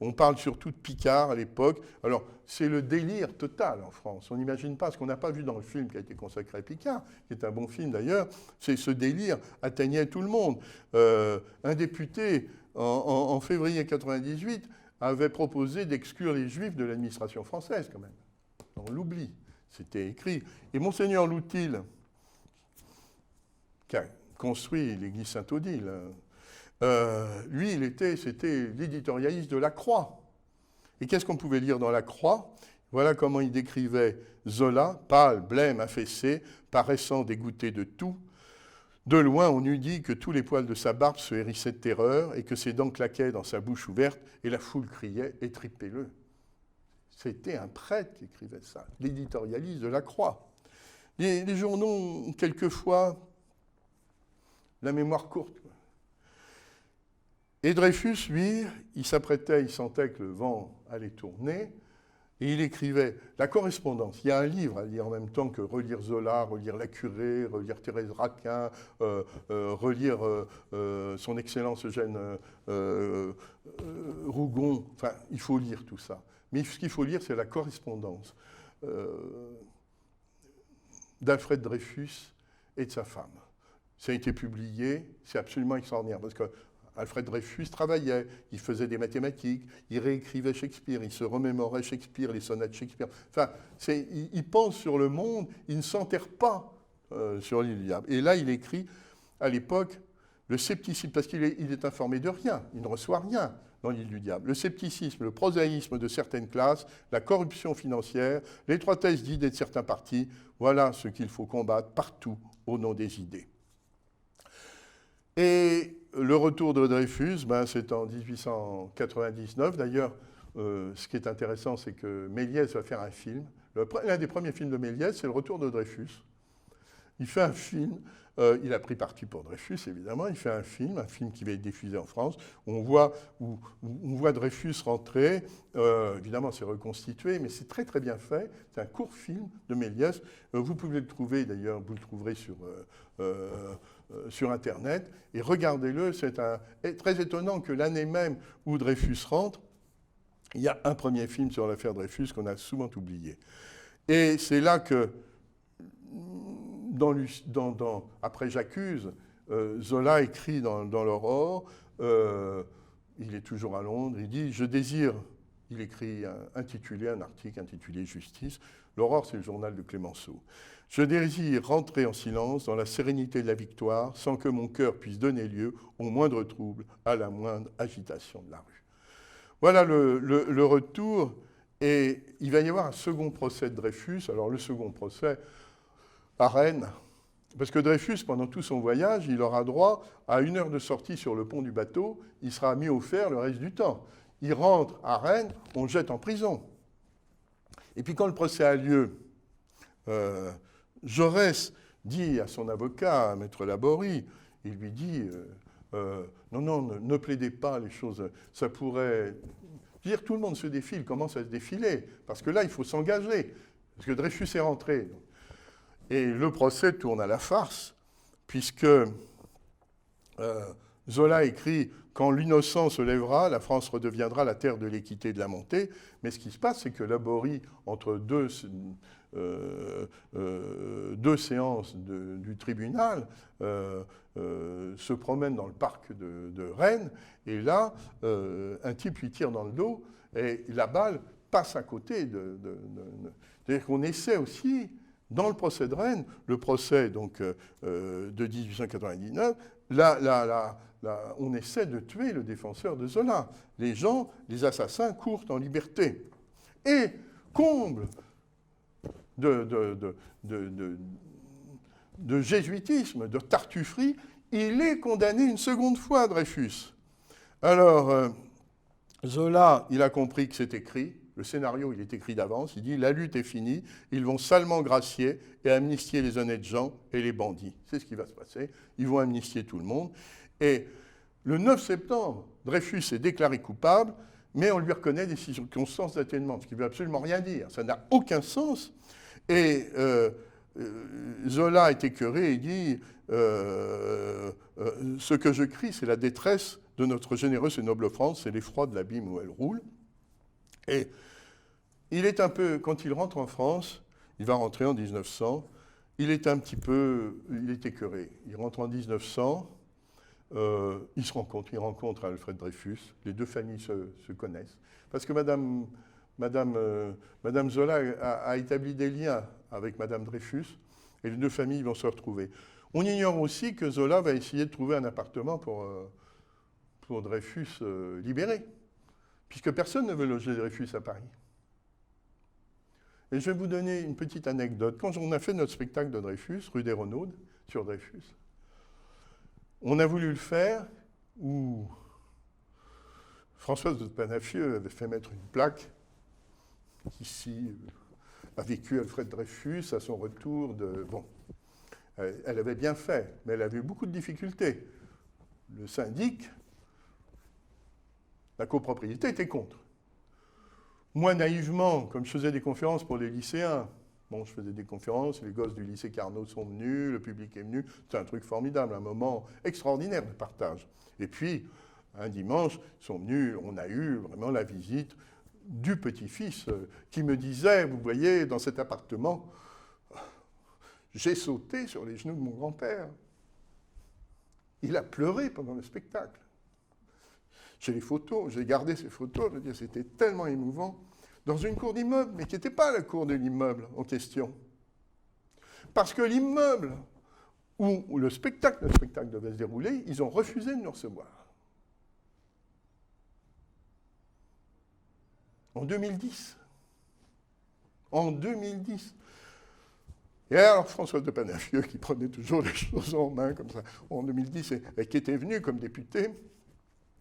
on parle surtout de Picard à l'époque. Alors, c'est le délire total en France. On n'imagine pas, ce qu'on n'a pas vu dans le film qui a été consacré à Picard, qui est un bon film d'ailleurs, c'est ce délire atteignait tout le monde. Un député, en février 98, avait proposé d'exclure les Juifs de l'administration française, quand même. On l'oublie, c'était écrit. Et Monseigneur Loutil, qui a construit l'église Saint-Odile, lui, c'était l'éditorialiste de La Croix. Et qu'est-ce qu'on pouvait lire dans La Croix? Voilà comment il décrivait Zola, pâle, blême, affaissé, paraissant dégoûté de tout. De loin, on eût dit que tous les poils de sa barbe se hérissaient de terreur et que ses dents claquaient dans sa bouche ouverte et la foule criait « Étripez-le ». C'était un prêtre qui écrivait ça, l'éditorialiste de La Croix. Les journaux ont quelquefois la mémoire courte. Et Dreyfus, lui, il s'apprêtait, il sentait que le vent allait tourner, et il écrivait la correspondance. Il y a un livre à lire en même temps que relire Zola, relire Lacurée, relire Thérèse Raquin, relire son Excellence Eugène Rougon. Enfin, il faut lire tout ça. Mais ce qu'il faut lire, c'est la correspondance d'Alfred Dreyfus et de sa femme. Ça a été publié, c'est absolument extraordinaire, parce que Alfred Dreyfus travaillait, il faisait des mathématiques, il réécrivait Shakespeare, il se remémorait Shakespeare, les sonates Shakespeare. Enfin, il pense sur le monde, il ne s'enterre pas sur l'île du Diable. Et là, il écrit, à l'époque, le scepticisme, parce qu'il est informé de rien, il ne reçoit rien dans l'île du Diable. Le scepticisme, le prosaïsme de certaines classes, la corruption financière, l'étroitesse d'idées de certains partis, voilà ce qu'il faut combattre partout au nom des idées. Et le retour de Dreyfus, c'est en 1899. D'ailleurs, ce qui est intéressant, c'est que Méliès va faire un film. L'un des premiers films de Méliès, c'est le retour de Dreyfus. Il fait un film, il a pris parti pour Dreyfus, évidemment, il fait un film qui va être diffusé en France, où on voit Dreyfus rentrer, évidemment c'est reconstitué, mais c'est très très bien fait, c'est un court film de Méliès, vous pouvez le trouver d'ailleurs, vous le trouverez sur Internet, et regardez-le, c'est très étonnant que l'année même où Dreyfus rentre, il y a un premier film sur l'affaire Dreyfus qu'on a souvent oublié. Et c'est là que, après J'accuse, Zola écrit dans l'Aurore, il est toujours à Londres, il dit « Je désire », il écrit un article intitulé « Justice », l'Aurore c'est le journal de Clémenceau. « Je désire rentrer en silence dans la sérénité de la victoire, sans que mon cœur puisse donner lieu au moindre trouble, à la moindre agitation de la rue. » Voilà le retour, et il va y avoir un second procès de Dreyfus. Alors le second procès à Rennes, parce que Dreyfus, pendant tout son voyage, il aura droit à 1 heure de sortie sur le pont du bateau, il sera mis au fer le reste du temps. Il rentre à Rennes, on le jette en prison. Et puis quand le procès a lieu, Jaurès dit à son avocat, à Maître Laborie, il lui dit non, ne plaidez pas les choses, ça pourrait... Dire tout le monde se défile, commence à se défiler, parce que là, il faut s'engager, parce que Dreyfus est rentré. Et le procès tourne à la farce, puisque Zola écrit « Quand l'innocent se lèvera, la France redeviendra la terre de l'équité et de la montée ». Mais ce qui se passe, c'est que Laborie, entre deux séances du tribunal, se promène dans le parc de Rennes, et là, un type lui tire dans le dos, et la balle passe à côté c'est-à-dire qu'on essaie aussi, dans le procès de Rennes, le procès donc, de 1899, on essaie de tuer le défenseur de Zola. Les assassins courent en liberté. Et comble de jésuitisme, de tartufferie, il est condamné une seconde fois, Dreyfus. Alors, Zola, il a compris que c'est écrit, le scénario, il est écrit d'avance, il dit « La lutte est finie, ils vont salement gracier et amnistier les honnêtes gens et les bandits. » C'est ce qui va se passer, ils vont amnistier tout le monde. Et le 9 septembre, Dreyfus est déclaré coupable, mais on lui reconnaît des circonstances d'atténuement, ce qui ne veut absolument rien dire, ça n'a aucun sens. Et Zola est écœuré et dit ce que je crie, c'est la détresse de notre généreuse et noble France, c'est l'effroi de l'abîme où elle roule. » Et il est un peu, quand il rentre en France, il va rentrer en 1900, il est écœuré. Il rentre en 1900, il rencontre Alfred Dreyfus, les deux familles se connaissent. Parce que Madame Zola a établi des liens avec Madame Dreyfus, et les deux familles vont se retrouver. On ignore aussi que Zola va essayer de trouver un appartement pour Dreyfus libéré, puisque personne ne veut loger Dreyfus à Paris. Et je vais vous donner une petite anecdote. Quand on a fait notre spectacle de Dreyfus, rue des Renaudes, sur Dreyfus, on a voulu le faire où Françoise de Panafieux avait fait mettre une plaque ici a vécu Alfred Dreyfus à son retour de... Bon, elle avait bien fait, mais elle avait eu beaucoup de difficultés. Le syndic, la copropriété était contre. Moi, naïvement, comme je faisais des conférences pour les lycéens, bon, je faisais des conférences, les gosses du lycée Carnot sont venus, le public est venu, c'est un truc formidable, un moment extraordinaire de partage. Et puis, un dimanche, ils sont venus, on a eu vraiment la visite du petit-fils qui me disait, vous voyez, dans cet appartement, j'ai sauté sur les genoux de mon grand-père. Il a pleuré pendant le spectacle. J'ai les photos, j'ai gardé ces photos, je veux dire, c'était tellement émouvant, dans une cour d'immeuble, mais qui n'était pas la cour de l'immeuble en question. Parce que l'immeuble où le spectacle devait se dérouler, ils ont refusé de nous recevoir. En 2010. En 2010. Et alors, Françoise de Panafieux, qui prenait toujours les choses en main, comme ça, en 2010, et qui était venue comme députée,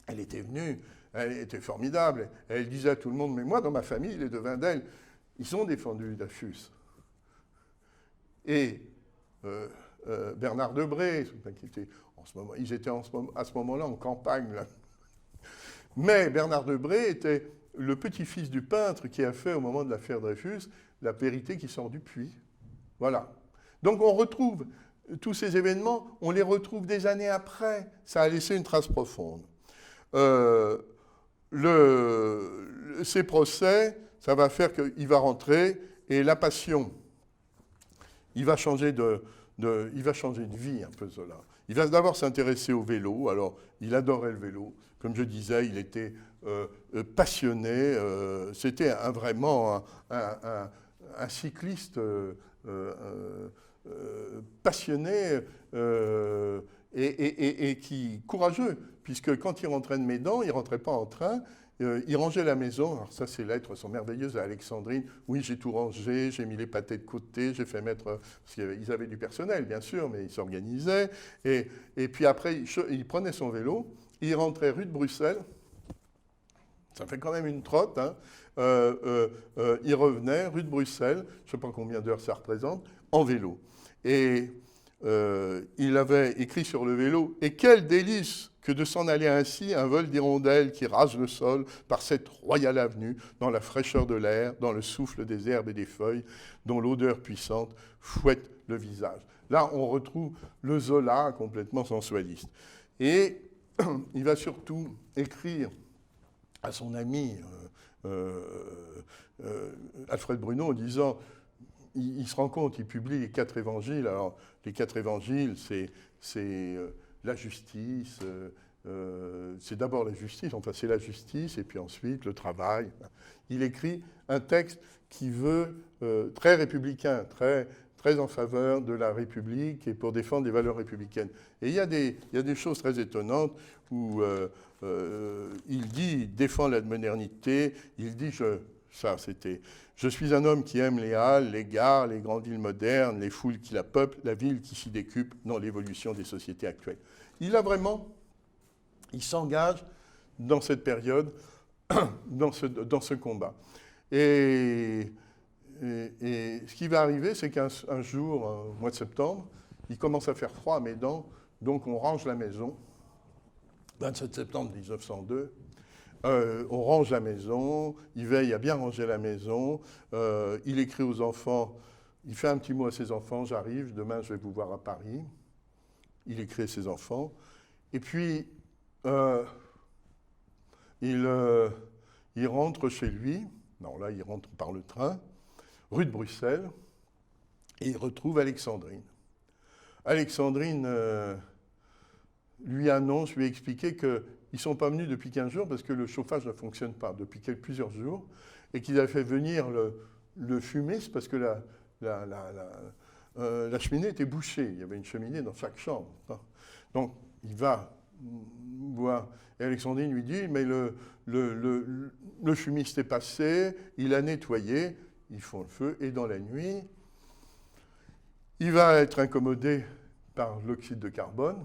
elle était venue, elle était formidable, elle disait à tout le monde, mais moi, dans ma famille, les de Vindel, ils ont défendu Dreyfus. Et Bernard Debré, qui était ils étaient à ce moment-là en campagne, là. Mais Bernard Debré était le petit-fils du peintre qui a fait, au moment de l'affaire Dreyfus, la vérité qui sort du puits. Voilà. Donc on retrouve tous ces événements, on les retrouve des années après. Ça a laissé une trace profonde. Ces procès, ça va faire qu'il va rentrer, et la passion, il va changer de vie un peu, Zola. Il va d'abord s'intéresser au vélo. Alors, il adorait le vélo. Comme je disais, il était passionné. C'était vraiment un cycliste passionné et qui courageux, puisque quand il rentrait de Médan, il ne rentrait pas en train. Il rangeait la maison. Alors ça, ces lettres sont merveilleuses à Alexandrine. Oui, j'ai tout rangé, j'ai mis les pâtés de côté, j'ai fait mettre... Parce qu'ils avaient du personnel, bien sûr, mais ils s'organisaient. Et puis après, il prenait son vélo, il rentrait rue de Bruxelles. Ça fait quand même une trotte, hein. Il revenait rue de Bruxelles, je ne sais pas combien d'heures ça représente, en vélo. Et il avait écrit sur le vélo « Et quel délice que de s'en aller ainsi, un vol d'hirondelles qui rase le sol par cette royale avenue, dans la fraîcheur de l'air, dans le souffle des herbes et des feuilles, dont l'odeur puissante fouette le visage. » Là, on retrouve le Zola complètement sensualiste. Et il va surtout écrire à son ami Alfred Bruneau en disant, il se rend compte, il publie les 4 évangiles. Alors, les 4 évangiles, c'est la justice, c'est d'abord la justice, enfin c'est la justice, et puis ensuite le travail. Il écrit un texte qui veut très républicain, très en faveur de la République et pour défendre les valeurs républicaines. Et il y a des choses très étonnantes où il dit, il défend la modernité, il dit, je suis un homme qui aime les halles, les gares, les grandes villes modernes, les foules qui la peuplent, la ville qui s'y décupe dans l'évolution des sociétés actuelles. Il s'engage dans cette période, dans ce combat. Et ce qui va arriver, c'est qu'un jour, au mois de septembre, il commence à faire froid à Médan, donc on range la maison. 27 septembre 1902, on range la maison, il veille à bien ranger la maison, il écrit aux enfants, il fait un petit mot à ses enfants, j'arrive, demain je vais vous voir à Paris. Il écrit à ses enfants. Et puis, il rentre chez lui, non là il rentre par le train, rue de Bruxelles, et il retrouve Alexandrine. Alexandrine lui annonce, lui explique qu'ils ne sont pas venus depuis 15 jours parce que le chauffage ne fonctionne pas depuis plusieurs jours, et qu'ils avaient fait venir le fumiste parce que la cheminée était bouchée. Il y avait une cheminée dans chaque chambre. Donc, il va voir. Et Alexandrine lui dit, mais le fumiste est passé, il a nettoyé, ils font le feu, et dans la nuit, il va être incommodé par l'oxyde de carbone,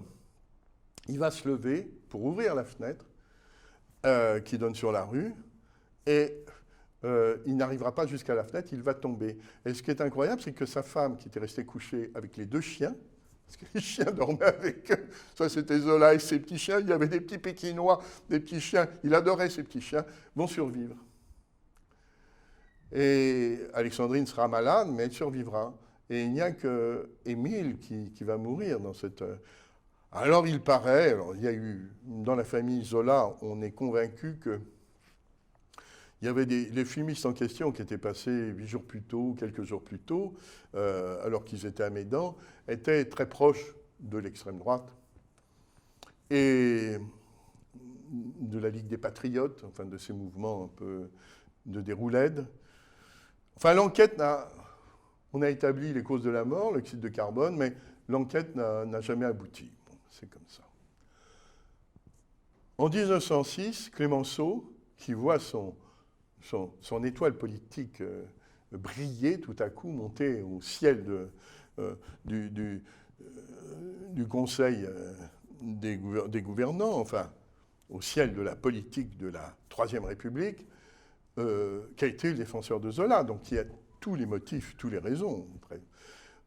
il va se lever pour ouvrir la fenêtre qui donne sur la rue, et il n'arrivera pas jusqu'à la fenêtre, il va tomber. Et ce qui est incroyable, c'est que sa femme, qui était restée couchée avec les 2 chiens, parce que les chiens dormaient avec eux, ça c'était Zola et ses petits chiens, il y avait des petits pékinois, des petits chiens, il adorait ces petits chiens, vont survivre. Et Alexandrine sera malade, mais elle survivra. Et il n'y a qu'Émile qui va mourir dans cette... Alors il paraît, alors il y a eu, dans la famille Zola, on est convaincu que il y avait les fumistes en question qui étaient passés 8 jours plus tôt, quelques jours plus tôt, alors qu'ils étaient à Médan, étaient très proches de l'extrême droite. Et de la Ligue des Patriotes, enfin de ces mouvements un peu de déroulède. Enfin, on a établi les causes de la mort, l'oxyde de carbone, mais l'enquête n'a jamais abouti. Bon, c'est comme ça. En 1906, Clemenceau, qui voit son étoile politique briller tout à coup, monter au ciel du Conseil des gouvernants, enfin, au ciel de la politique de la Troisième République, qui a été le défenseur de Zola, donc qui a tous les motifs, toutes les raisons,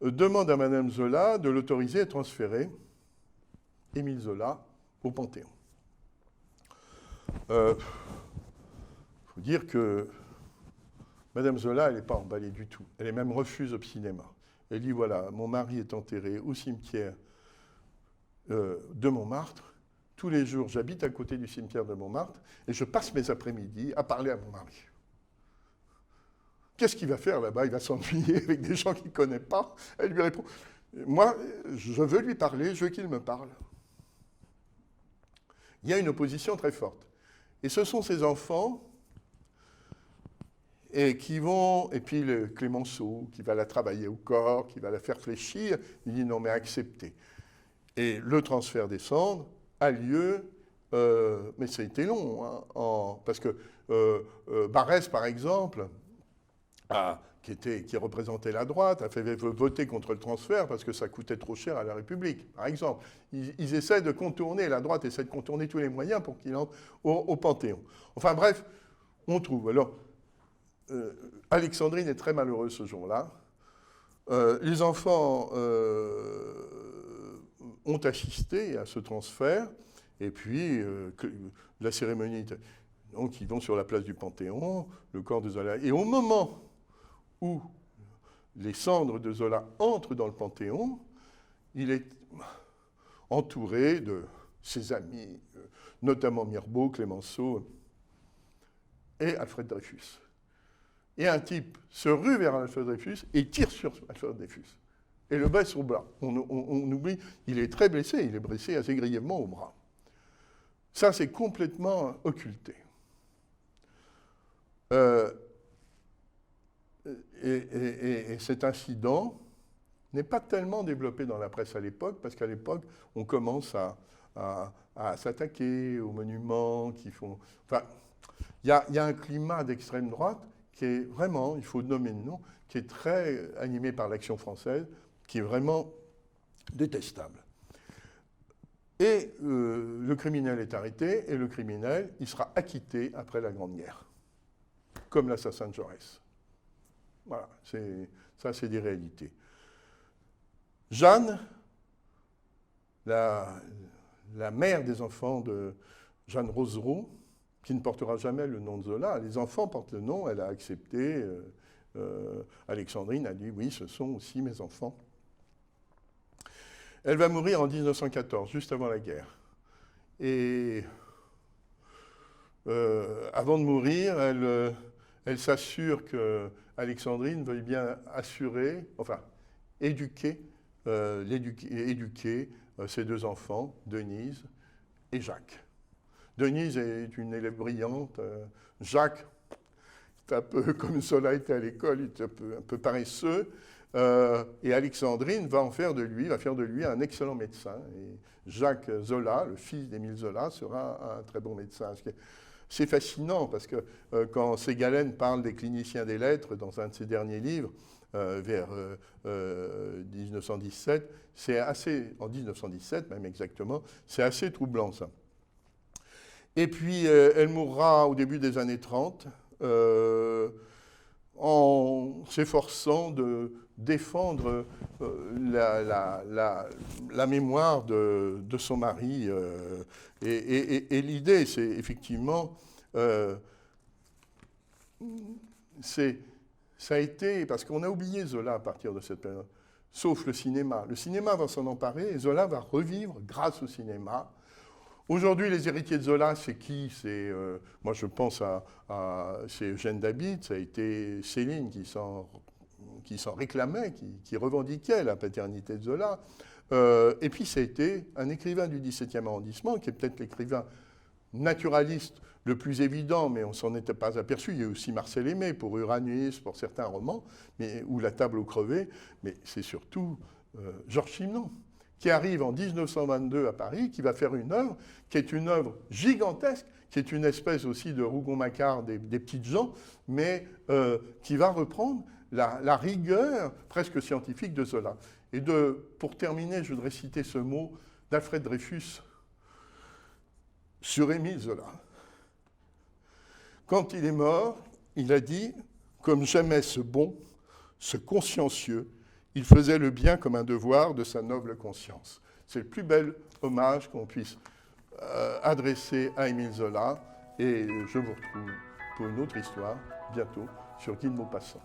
demande à Madame Zola de l'autoriser à transférer Émile Zola au Panthéon. Il faut dire que Madame Zola, elle n'est pas emballée du tout. Elle est même refuse obstinément. Elle dit, voilà, mon mari est enterré au cimetière de Montmartre. Tous les jours, j'habite à côté du cimetière de Montmartre et je passe mes après-midi à parler à mon mari. Qu'est-ce qu'il va faire là-bas? Il va s'ennuyer avec des gens qu'il ne connaît pas. Elle lui répond, moi, je veux lui parler, je veux qu'il me parle. Il y a une opposition très forte. Et ce sont ces enfants qui vont, et puis le Clemenceau, qui va la travailler au corps, qui va la faire fléchir, il dit non mais acceptez. Et le transfert des cendres a lieu, mais ça a été long, hein, parce que Barrès, par exemple, qui représentait la droite, a fait voter contre le transfert parce que ça coûtait trop cher à la République, par exemple. Ils essaient de contourner, la droite essaie de contourner tous les moyens pour qu'il entre au Panthéon. Enfin bref, on trouve. Alors, Alexandrine est très malheureuse ce jour-là. Les enfants ont assisté à ce transfert, et puis la cérémonie, donc ils vont sur la place du Panthéon, le corps de Zola, et au moment où les cendres de Zola entrent dans le Panthéon, il est entouré de ses amis, notamment Mirbeau, Clemenceau et Alfred Dreyfus. Et un type se rue vers Alfred Dreyfus et tire sur Alfred Dreyfus. Et le blesse au bras. On oublie, il est très blessé, il est blessé assez grièvement au bras. Ça, c'est complètement occulté. Et cet incident n'est pas tellement développé dans la presse à l'époque, parce qu'à l'époque, on commence à s'attaquer aux monuments qui font... Enfin, il y a un climat d'extrême droite qui est vraiment, il faut nommer le nom, qui est très animé par l'Action française, qui est vraiment détestable. Et le criminel est arrêté, et le criminel, il sera acquitté après la Grande Guerre, comme l'assassin de Jaurès. Voilà, ça c'est des réalités. Jeanne, la mère des enfants de Jeanne Rosereau, qui ne portera jamais le nom de Zola, les enfants portent le nom, elle a accepté, Alexandrine a dit oui, ce sont aussi mes enfants. Elle va mourir en 1914, juste avant la guerre. Et avant de mourir, elle s'assure que Alexandrine veuille bien assurer, enfin, éduquer ses deux enfants, Denise et Jacques. Denise est une élève brillante. Jacques est un peu comme Zola était à l'école, il est un peu paresseux. Et Alexandrine va faire de lui un excellent médecin. Et Jacques Zola, le fils d'Émile Zola, sera un très bon médecin. C'est fascinant parce que quand Ségalène parle des cliniciens des lettres dans un de ses derniers livres, vers 1917, en 1917 même exactement, c'est assez troublant ça. Et puis elle mourra au début des années 30 en s'efforçant de défendre la mémoire de son mari. Et l'idée, c'est effectivement, ça a été, parce qu'on a oublié Zola à partir de cette période, sauf le cinéma. Le cinéma va s'en emparer et Zola va revivre grâce au cinéma. Aujourd'hui, les héritiers de Zola, c'est qui? Moi, je pense c'est Eugène David, ça a été Céline qui s'en réclamait, qui revendiquait la paternité de Zola. Et puis, ça a été un écrivain du XVIIe arrondissement, qui est peut-être l'écrivain naturaliste le plus évident, mais on ne s'en était pas aperçu. Il y a aussi Marcel Aimé pour Uranus, pour certains romans, ou La table aux crevés, mais c'est surtout Georges Simenon, qui arrive en 1922 à Paris, qui va faire une œuvre qui est une œuvre gigantesque, qui est une espèce aussi de Rougon-Macquart des petites gens, mais qui va reprendre la rigueur presque scientifique de Zola. Et pour terminer, je voudrais citer ce mot d'Alfred Dreyfus sur Émile Zola. Quand il est mort, il a dit « Comme j'aimais ce bon, ce consciencieux, il faisait le bien comme un devoir de sa noble conscience. » C'est le plus bel hommage qu'on puisse adresser à Émile Zola. Et je vous retrouve pour une autre histoire, bientôt, sur Guy de Maupassant.